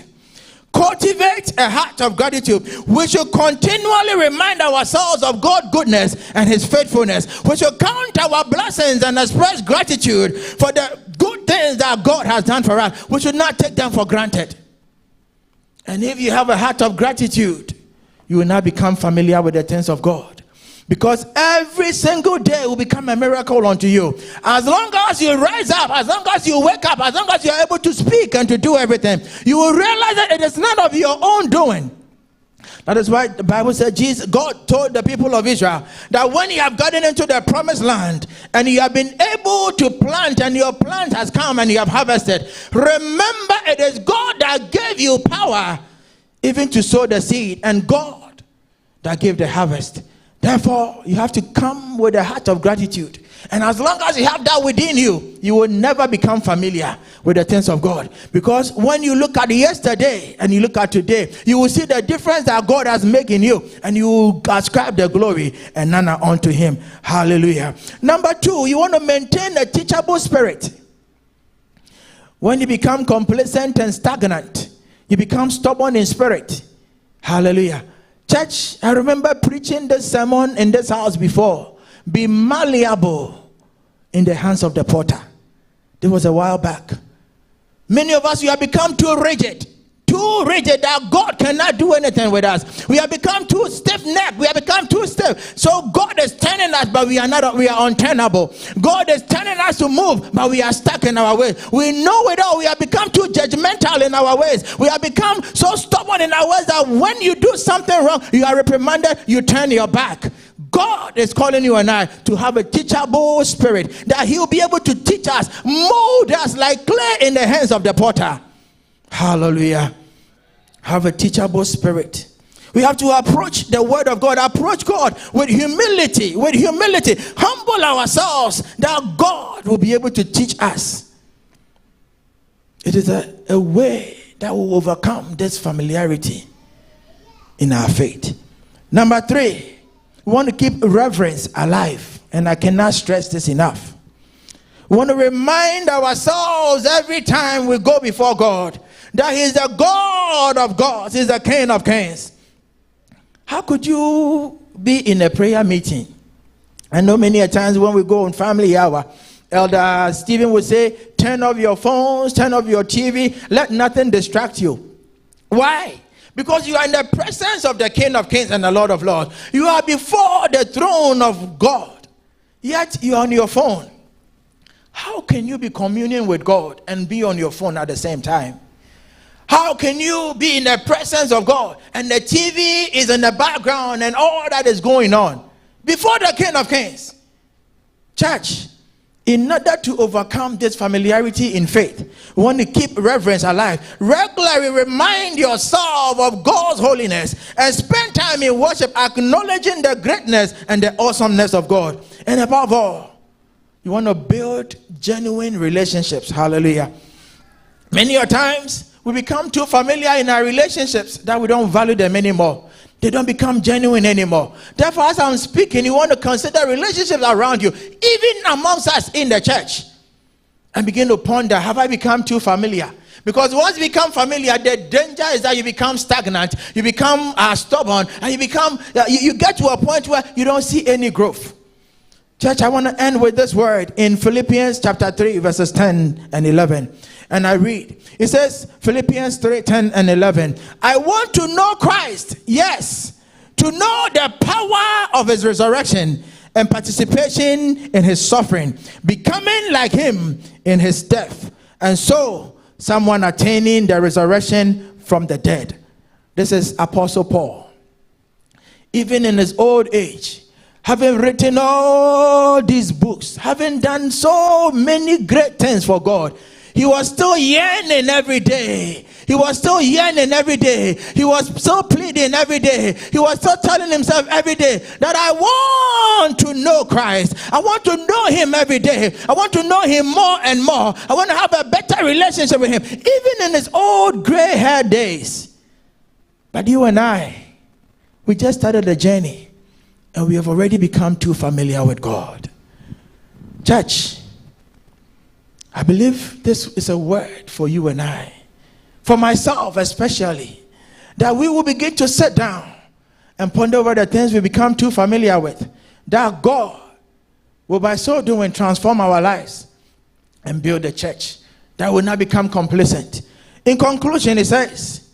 Cultivate a heart of gratitude. We should continually remind ourselves of God's goodness and his faithfulness. We should count our blessings and express gratitude for the good things that God has done for us. We should not take them for granted. And if you have a heart of gratitude, you will not become familiar with the things of God. Because every single day will become a miracle unto you. As long as you rise up, as long as you wake up, as long as you are able to speak and to do everything, you will realize that it is none of your own doing. That is why the Bible said God told the people of Israel that when you have gotten into the promised land and you have been able to plant and your plant has come and you have harvested, remember it is God that gave you power even to sow the seed, and God that gave the harvest. Therefore, you have to come with a heart of gratitude. And as long as you have that within you, you will never become familiar with the things of God. Because when you look at yesterday and you look at today, you will see the difference that God has made in you, and you will ascribe the glory and honor unto him. Hallelujah. Number two, you want to maintain a teachable spirit. When you become complacent and stagnant, you become stubborn in spirit. Hallelujah. Church, I remember preaching this sermon in this house before. Be malleable in the hands of the potter. It was a while back. Many of us, we have become too rigid that God cannot do anything with us. We have become too stiff-necked. We have become too stiff. So God is turning us, but we are untenable. God is turning us to move, but we are stuck in our ways. We know it all. We have become too judgmental in our ways. We have become so stubborn in our ways that when you do something wrong, you are reprimanded, you turn your back. God is calling you and I to have a teachable spirit, that he will be able to teach us, mold us like clay in the hands of the potter. Hallelujah. Have a teachable spirit. We have to approach the word of God, approach God with humility, humble ourselves that God will be able to teach us. It is a way that will overcome this familiarity in our faith. Number three, we want to keep reverence alive, and I cannot stress this enough. We want to remind ourselves every time we go before God that he is the God of gods, he is the King of kings. How could you be in a prayer meeting? I know many a times when we go on family hour, Elder Stephen would say, turn off your phones, turn off your TV, let nothing distract you. Why? Because you are in the presence of the King of kings and the Lord of lords. You are before the throne of God, yet you are on your phone. How can you be communing with God and be on your phone at the same time? How can you be in the presence of God and the TV is in the background and all that is going on before the King of Kings? Church, in order to overcome this familiarity in faith, we want to keep reverence alive. Regularly remind yourself of God's holiness and spend time in worship, acknowledging the greatness and the awesomeness of God. And above all, you want to build genuine relationships. Hallelujah. Many a times, we become too familiar in our relationships that we don't value them anymore. They don't become genuine anymore. Therefore, as I'm speaking, you want to consider relationships around you, even amongst us in the church, and begin to ponder, have I become too familiar? Because once you become familiar, the danger is that you become stagnant, you become stubborn, and you get to a point where you don't see any growth. Church, I want to end with this word in Philippians chapter 3, verses 10 and 11. And I read, it says, Philippians 3, 10 and 11. I want to know Christ, yes, to know the power of his resurrection and participation in his suffering, becoming like him in his death, and so someone attaining the resurrection from the dead. This is Apostle Paul. Even in his old age, having written all these books, having done so many great things for God, he was still yearning every day. He was still yearning every day. He was still pleading every day. He was still telling himself every day that I want to know Christ. I want to know him every day. I want to know him more and more. I want to have a better relationship with him, even in his old gray-haired days. But you and I, we just started the journey, and we have already become too familiar with God. Church, I believe this is a word for you and I, for myself especially, that we will begin to sit down and ponder over the things we become too familiar with, that God will by so doing transform our lives and build a church that will not become complacent. In conclusion, it says,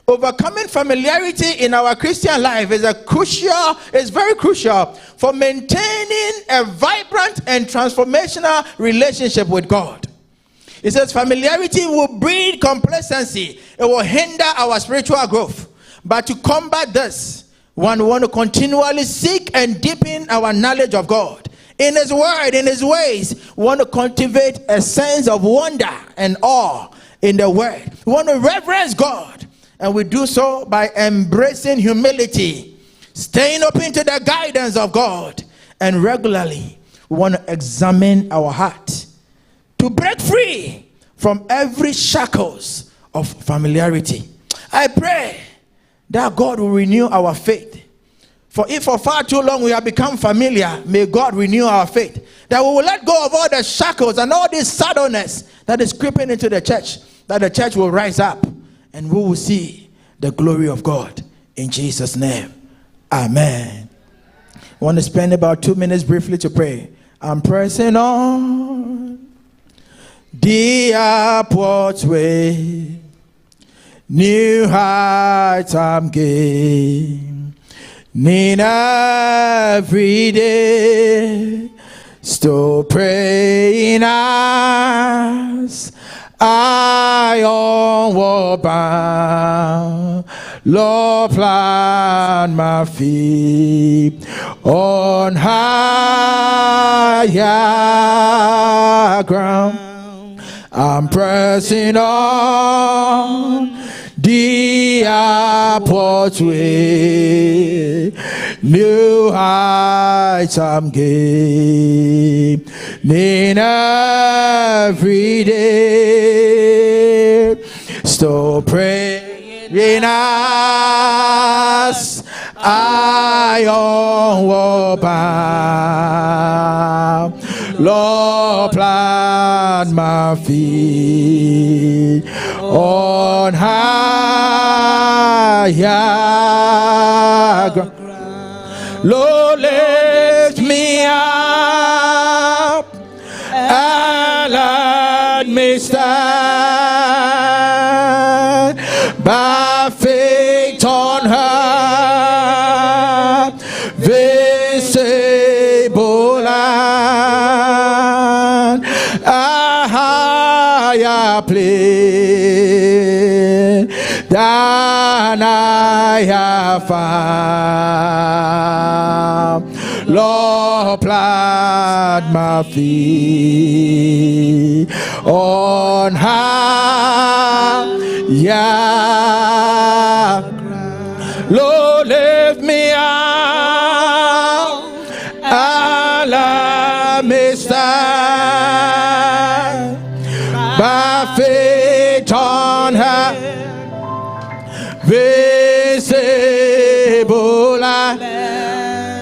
overcoming familiarity in our Christian life is very crucial for maintaining a vibrant and transformational relationship with God. It says familiarity will breed complacency. It will hinder our spiritual growth. But to combat this, one want to continually seek and deepen our knowledge of God. In his word, in his ways, we want to cultivate a sense of wonder and awe in the word. We want to reverence God. And we do so by embracing humility, staying open to the guidance of God, and regularly we want to examine our heart to break free from every shackles of familiarity. I pray that God will renew our faith. For if for far too long we have become familiar, may God renew our faith, that we will let go of all the shackles and all this subtleness that is creeping into the church, that the church will rise up and we will see the glory of God. In Jesus' name, amen. I want to spend about 2 minutes briefly to pray. I'm pressing on the upward way, new heights I'm gaining every day, still praying as I onward bound, Lord, plant my feet on higher ground. I'm pressing on the upward way, new heights I'm gaining every day, still praying as I onward bound, Lord, plant my feet on higher ground. Lord, lift me up and let me stand by faith on high, visible land, a higher place than I have found. Lord, plant plant my feet on higher ground. Lord, lift me up, and let me stand by faith on high, visible light.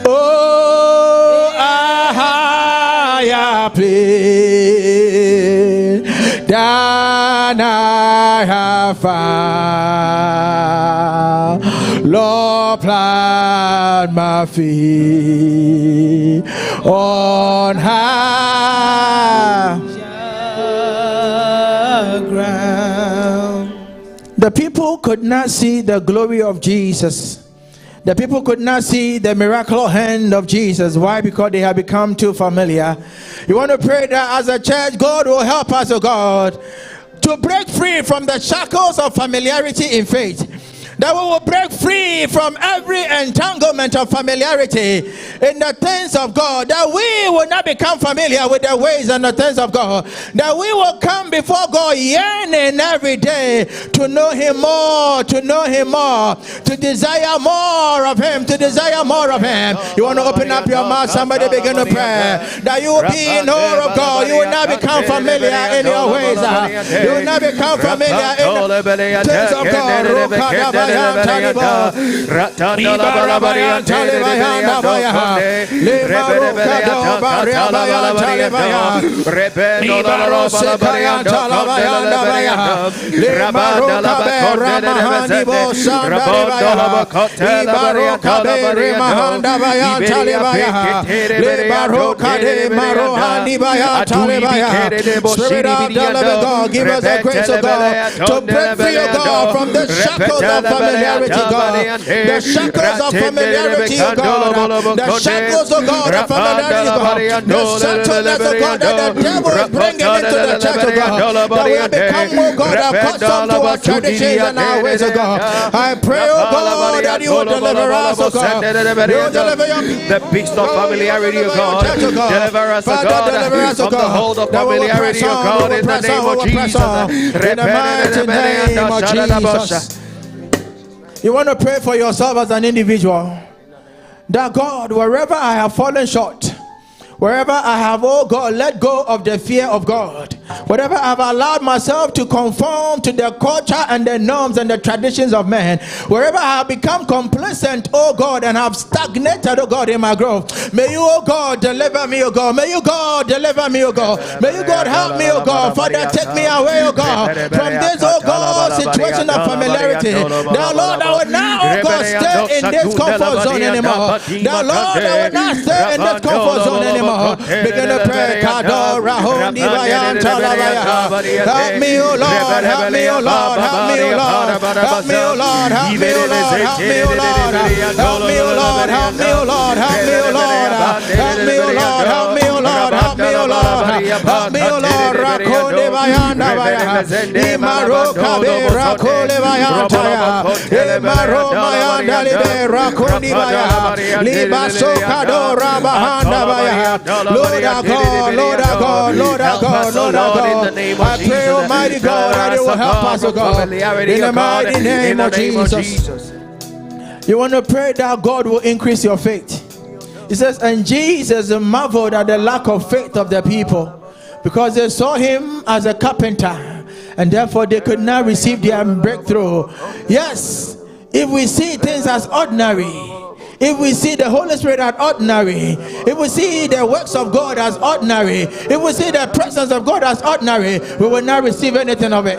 Oh, a higher place than I have found. Lord, plant my feet on high ground. The people could not see the glory of Jesus. The people could not see the miraculous hand of Jesus. Why? Because they have become too familiar. You want to pray that as a church, God will help us, oh God, to break free from the shackles of familiarity in faith. That we will break free from every entanglement of familiarity in the things of God. That we will not become familiar with the ways and the things of God. That we will come before God yearning every day to know Him more, to know Him more, to desire more of Him, to desire more of Him. You want to open up your mouth, somebody begin to pray. That you will be in awe of God. You will not become familiar in your ways. You will not become familiar in the things of God. Spirit of the living God, give us the grace of God to break free, O God, from the shackles of familiarity, God. The shackles of familiarity, God. The shackles of God of familiarity, God. The shackles of God that the devil is bringing into the church, of God. That we have become, oh God, accustomed to our traditions and our ways, of God. I pray, oh God, that you will deliver us, oh God. You will deliver the beast of familiarity, oh God. Deliver us, oh God, from the hold of familiarity, oh God, in the name of Jesus. In the mighty name of Jesus. You want to pray for yourself as an individual. That God, wherever I have fallen short, wherever I have, oh God, let go of the fear of God, wherever I have allowed myself to conform to the culture and the norms and the traditions of men, wherever I have become complacent, oh God, and have stagnated, oh God, in my growth, may you, oh God, deliver me, oh God. May you, God, deliver me, oh God. May you, God, help me, oh God. Father, take me away, oh God, from this, oh God, situation of familiarity. Now, Lord, I will not, oh God, stay in this comfort zone anymore. Now, Lord, I will not stay in this comfort zone anymore. Begin to pray. Help me, O Lord. Help me, O Lord. Help me, O Lord. Help me, O Lord. Help me, O Lord. Help me, O Lord. Help me, O Lord. Help me, O Lord. Help me, O Lord. Help me, O Lord. Help me, O Lord. Help me, O Lord. Help me, O Lord. Rakode bayanda baya. Imaro kabe rakole bayanda ya. Imaro bayanda libe rakoni baya. Libaso kado rabahanda baya. Lord our God, Lord our God, Lord our God, Lord our God. I pray, Almighty God, that you will help us, O God, in the mighty name of Jesus. You want to pray that God will increase your faith. It says, and Jesus marveled at the lack of faith of the people, because they saw him as a carpenter, and therefore they could not receive their breakthrough. Yes, if we see things as ordinary, if we see the Holy Spirit as ordinary, if we see the works of God as ordinary, if we see the presence of God as ordinary, we will not receive anything of it.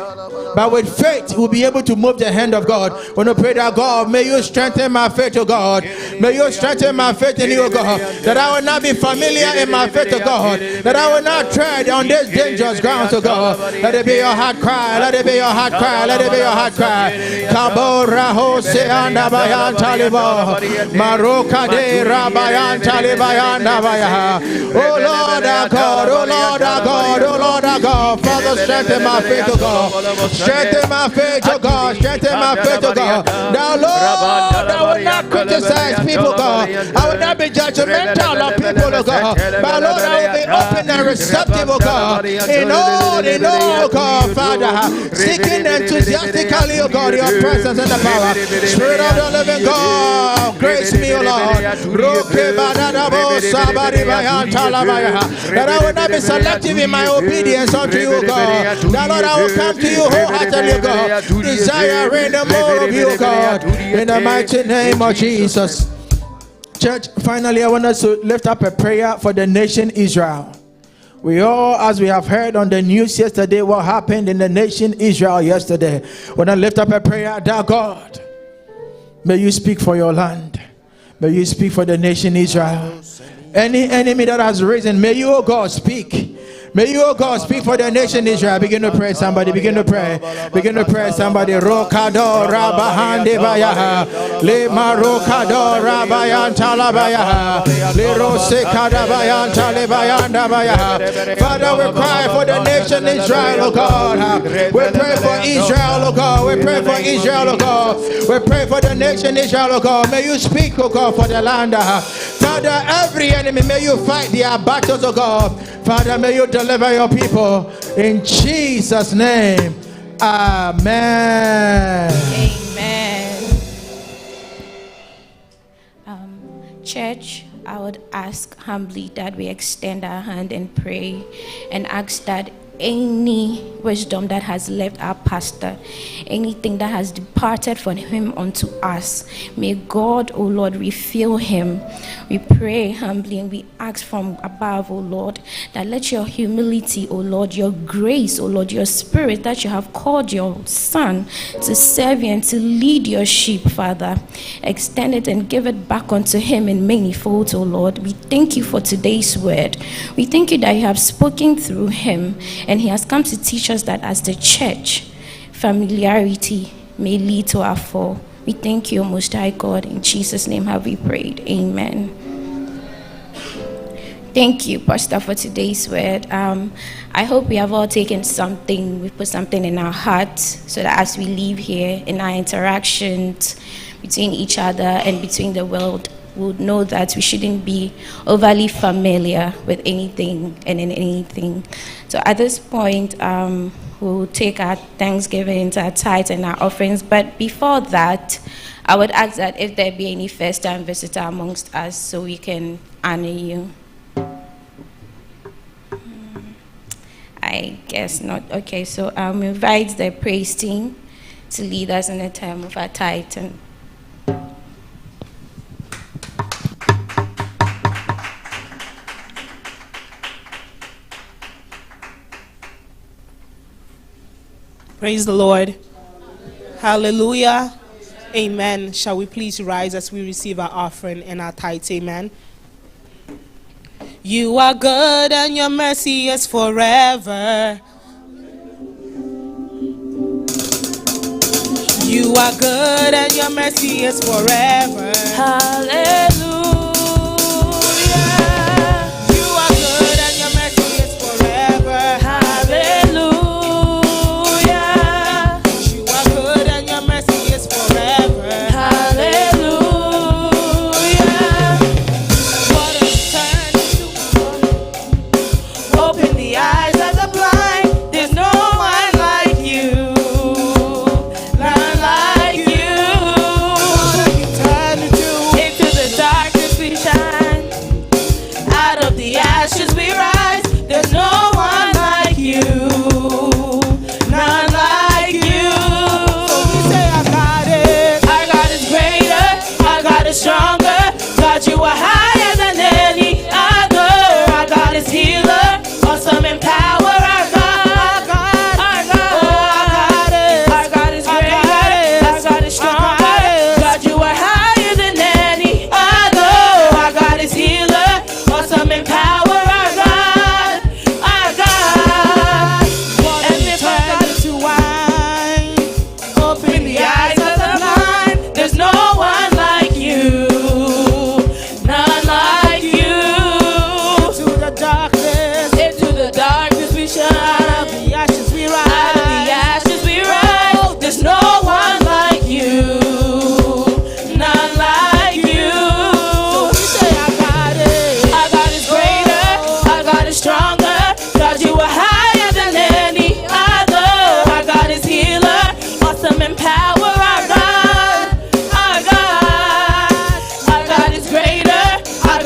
But with faith, we'll be able to move the hand of God. When we pray that, God, may you strengthen my faith, O God. May you strengthen my faith in you, O God. That I will not be familiar in my faith, O God. That I will not tread on this dangerous ground, O God. Let it be your heart cry. Let it be your heart cry. Let it be your heart cry. Kabo raho se anda bayan talibo. Maroka de rabayan talibayan dabaya. Oh Lord our God, oh Lord our God, oh Lord our God. Father, strengthen my faith, O God. Strengthen my faith, oh God. Strengthen my faith, oh God. Now, Lord, I will not criticize people, God. I will not be judgmental of people, oh God. But Lord, I will be open and receptive, oh God. In all, God, Father. Seeking enthusiastically, oh God, your presence and the power. Spirit of the living God, grace me, O Lord. That I will not be selective in my obedience unto you, God. That Lord, I will come to you wholeheartedly, God. Desiring the more of you, God. In the mighty name of Jesus. Church, finally, I want us to lift up a prayer for the nation Israel. We all, as we have heard on the news yesterday, what happened in the nation Israel yesterday. When I lift up a prayer, that God, may you speak for your land. May you speak for the nation Israel. Any enemy that has risen, may you, oh God, speak. May you, oh God, speak for the nation Israel. Begin to pray, somebody. Begin to pray. Begin to pray, somebody. Rokado rabahande bayaha. Le marokado rabayan talabayaha. Le rosekada bayan talebayanda bayaha. Father, we cry for the nation Israel, oh God. We pray for Israel, oh God. We pray for Israel, oh God. We pray for the nation Israel, oh God. May you speak, oh God, for the land. Father, every enemy, may you fight their battles, oh God. Father, may you deliver your people in Jesus' name. Amen. Amen. Church, I would ask humbly that we extend our hand and pray and ask that any wisdom that has left our pastor, anything that has departed from him unto us, may God, O Lord, refill him. We pray humbly and we ask from above, O Lord, that let your humility, O Lord, your grace, O Lord, your spirit that you have called your son to serve you and to lead your sheep, Father, extend it and give it back unto him in many folds, O Lord. We thank you for today's word. We thank you that you have spoken through him. And he has come to teach us that as the church, familiarity may lead to our fall. We thank you, Most High God. In Jesus' name have we prayed. Amen. Thank you, Pastor, for today's word. I hope we have all taken something, we put something in our hearts, so that as we leave here in our interactions between each other and between the world, would know that we shouldn't be overly familiar with anything and in anything. So at this point, we'll take our thanksgiving, our tithes and our offerings. But before that, I would ask that if there be any first-time visitor amongst us, so we can honor you. I guess not. Okay, so invite the praise team to lead us in the time of our tithe. Praise the Lord. Hallelujah. Amen. Shall we please rise as we receive our offering and our tithes? Amen. You are good and your mercy is forever. You are good and your mercy is forever. Hallelujah. You are good and your mercy is forever. Hallelujah. You are good and your mercy is forever. Hallelujah. What a turn to Open the eyes of the blind. There's no one like you. None like you. turn to Into the dark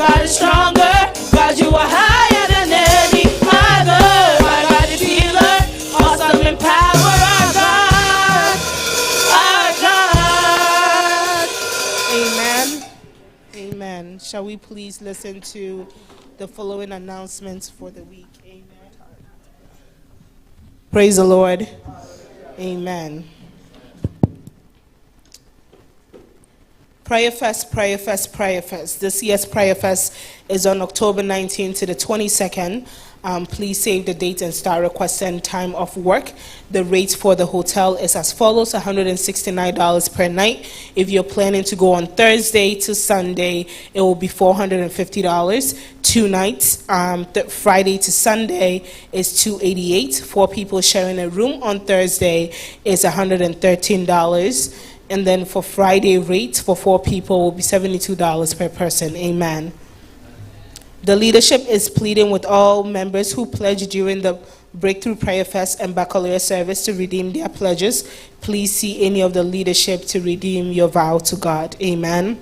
God is stronger. God, you are higher than any other. My God is healer, awesome in power. Amen. Amen. Shall we please listen to the following announcements for the week? Amen. Praise the Lord. Amen. Prayer Fest, Prayer Fest, Prayer Fest. This year's Prayer Fest is on October 19th to the 22nd. Please save the date and start requesting time off work. The rate for the hotel is as follows: $169 per night. If you're planning to go on Thursday to Sunday, it will be $450. 2 nights, Friday to Sunday is $288. 4 people sharing a room on Thursday is $113. And then for Friday rates for 4 people will be $72 per person. Amen. The leadership is pleading with all members who pledged during the Breakthrough Prayer Fest and Baccalaureate service to redeem their pledges. Please see any of the leadership to redeem your vow to God. Amen.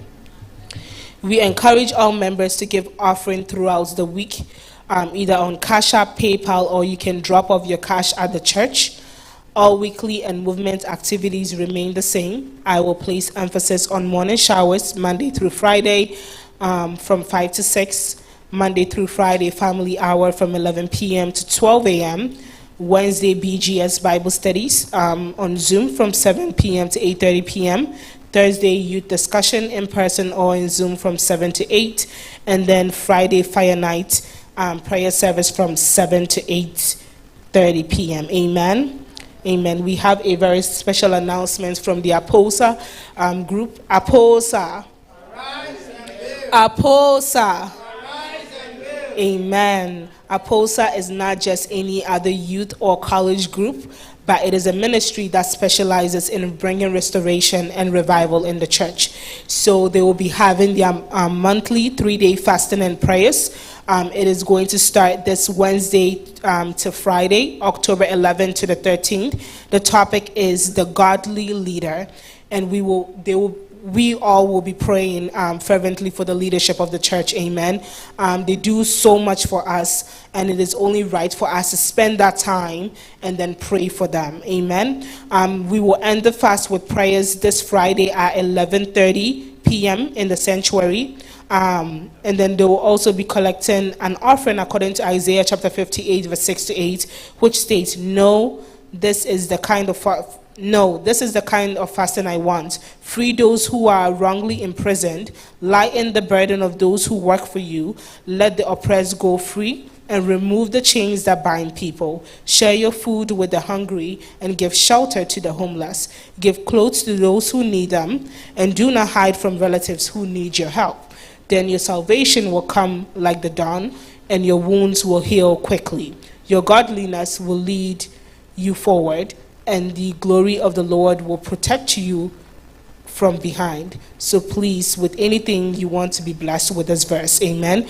We encourage all members to give offering throughout the week, either on Cash App, PayPal, or you can drop off your cash at the church. All weekly and movement activities remain the same. I will place emphasis on morning showers, Monday through Friday, from 5 to 6. Monday through Friday, family hour from 11 p.m. to 12 a.m. Wednesday, BGS Bible studies on Zoom from 7 p.m. to 8:30 p.m. Thursday, youth discussion in person or in Zoom from 7 to 8. And then Friday, fire night, prayer service from 7 to 8:30 p.m. Amen. Amen. We have a very special announcement from the APOSA group. APOSA. APOSA. Amen. APOSA is not just any other youth or college group, but it is a ministry that specializes in bringing restoration and revival in the church. So they will be having their monthly 3-day fasting and prayers. It is going to start this Wednesday to Friday, October 11th to the 13th. The topic is the godly leader, and we all will be praying fervently for the leadership of the church. Amen. They do so much for us, and it is only right for us to spend that time and then pray for them. Amen. We will end the fast with prayers this Friday at 11:30 p.m. in the sanctuary. And then they will also be collecting an offering according to Isaiah chapter 58, verse 6 to 8, which states, No, this is the kind of fasting I want. Free those who are wrongly imprisoned. Lighten the burden of those who work for you. Let the oppressed go free, and remove the chains that bind people. Share your food with the hungry, and give shelter to the homeless. Give clothes to those who need them, and do not hide from relatives who need your help. Then your salvation will come like the dawn, and your wounds will heal quickly. Your godliness will lead you forward, and the glory of the Lord will protect you from behind. So please, with anything you want to be blessed with this verse, amen.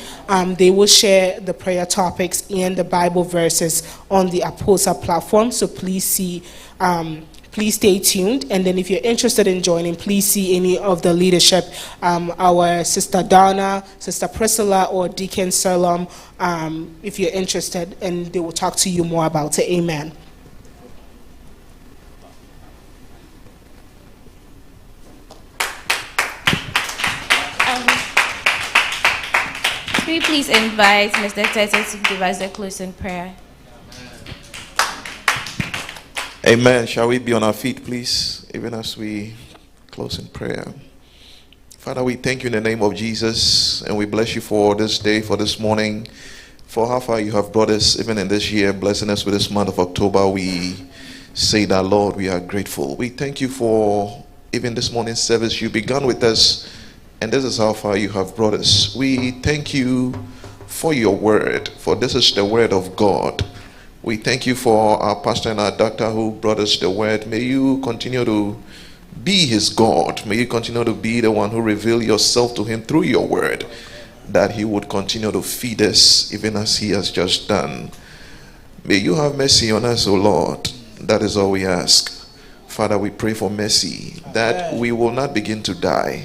They will share the prayer topics and the Bible verses on the APOSA platform. So please please stay tuned. And then if you're interested in joining, please see any of the leadership, our Sister Donna, Sister Priscilla, or Deacon Serlom, if you're interested, and they will talk to you more about it. Amen. Can we please invite Mr. Tete to give us a closing prayer? Amen. Shall we be on our feet, please, even as we close in prayer? Father, we thank you in the name of Jesus, and we bless you for this day, for this morning, for how far you have brought us, even in this year, blessing us with this month of October. We say that, Lord, we are grateful. We thank you for even this morning's service. You began with us, and this is how far you have brought us. We thank you for your word, for this is the word of God. We thank you for our pastor and our doctor who brought us the word. May you continue to be his God. May you continue to be the one who reveal yourself to him through your word, that he would continue to feed us even as he has just done. May you have mercy on us, O Lord. That is all we ask. Father, we pray for mercy, that we will not begin to die.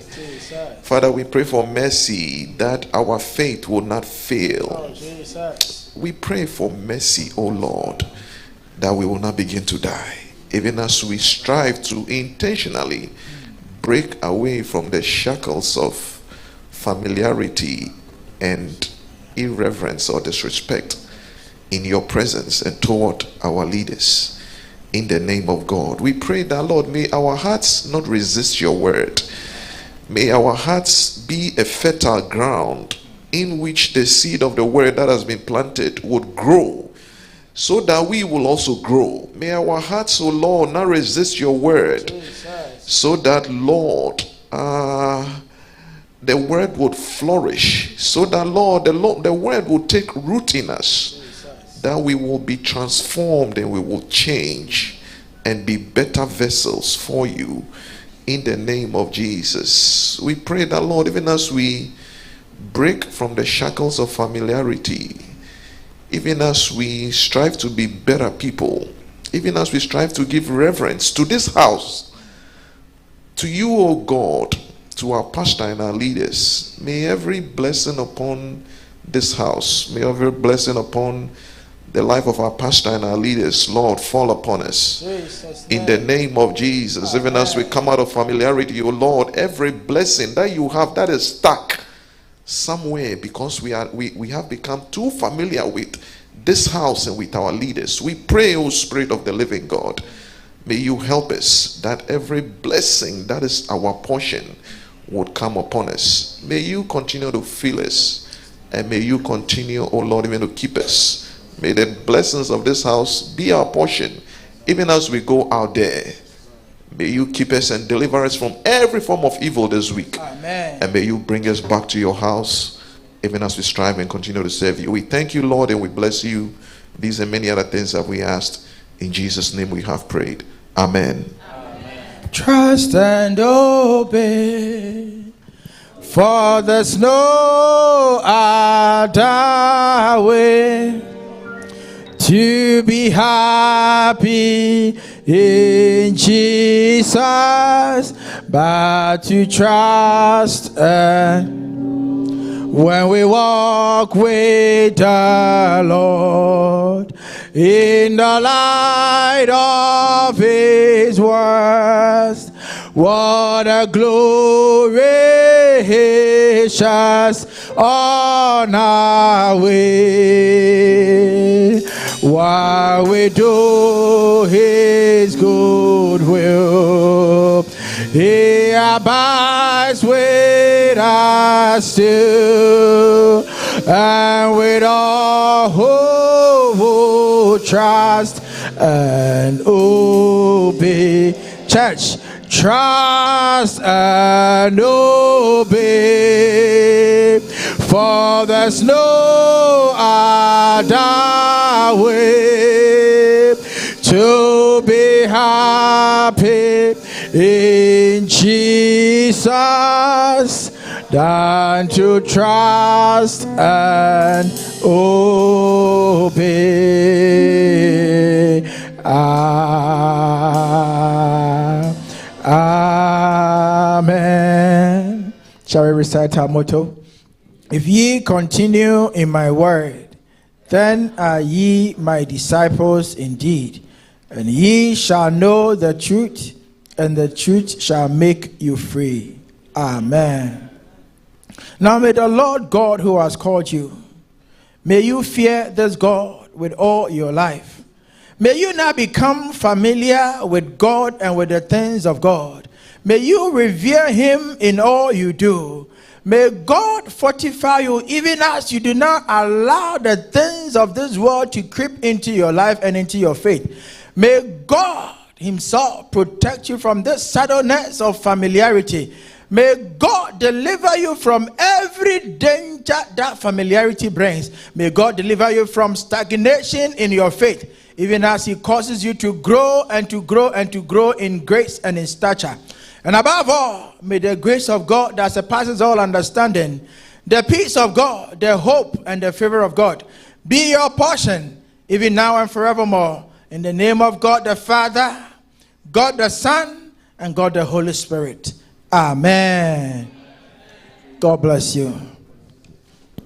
Father, we pray for mercy that our faith will not fail. Oh, Jesus. We pray for mercy, O Lord, that we will not begin to die, even as we strive to intentionally break away from the shackles of familiarity and irreverence or disrespect in your presence and toward our leaders. In the name of God, we pray that, Lord, may our hearts not resist your word. May our hearts be a fertile ground in which the seed of the word that has been planted would grow, so that we will also grow. May our hearts, O Lord, not resist your word, so that, Lord, the word would flourish, so that, Lord, the word will take root in us, that we will be transformed and we will change and be better vessels for you. In the name of Jesus, we pray that, Lord, even as we break from the shackles of familiarity, even as we strive to be better people, even as we strive to give reverence to this house, to you, O God, to our pastor and our leaders, may every blessing upon this house, may every blessing upon the life of our pastor and our leaders, Lord, fall upon us. In the name of Jesus, even as we come out of familiarity, O Lord, every blessing that you have that is stuck somewhere because we have become too familiar with this house and with our leaders, we pray, O Spirit of the living God, may you help us that every blessing that is our portion would come upon us. May you continue to fill us, and may you continue, O Lord, even to keep us. May the blessings of this house be our portion, even as we go out there. May you keep us and deliver us from every form of evil this week. Amen. And may you bring us back to your house, even as we strive and continue to serve you. We thank you, Lord, and we bless you. These and many other things that we asked. In Jesus' name we have prayed. Amen. Amen. Trust and obey, for there's no other way to be happy in Jesus, but to trust and when we walk with the Lord in the light of His words, what a glory He shines on our way, while we do His good will. He abides with us still, and with all who trust and obey. Church, trust and obey, for there's no other way to be happy in Jesus than to trust and obey. Amen. Shall we recite our motto? If ye continue in my word, then are ye my disciples indeed, and ye shall know the truth, and the truth shall make you free. Amen. Now may the Lord God who has called you, may you fear this God with all your life. May you not become familiar with God and with the things of God. May you revere Him in all you do. May God fortify you even as you do not allow the things of this world to creep into your life and into your faith. May God Himself protect you from this subtleness of familiarity. May God deliver you from every danger that familiarity brings. May God deliver you from stagnation in your faith, even as He causes you to grow and to grow and to grow in grace and in stature. And above all, may the grace of God that surpasses all understanding, the peace of God, the hope and the favor of God be your portion, even now and forevermore. In the name of God the Father, God the Son, and God the Holy Spirit. Amen. God bless you.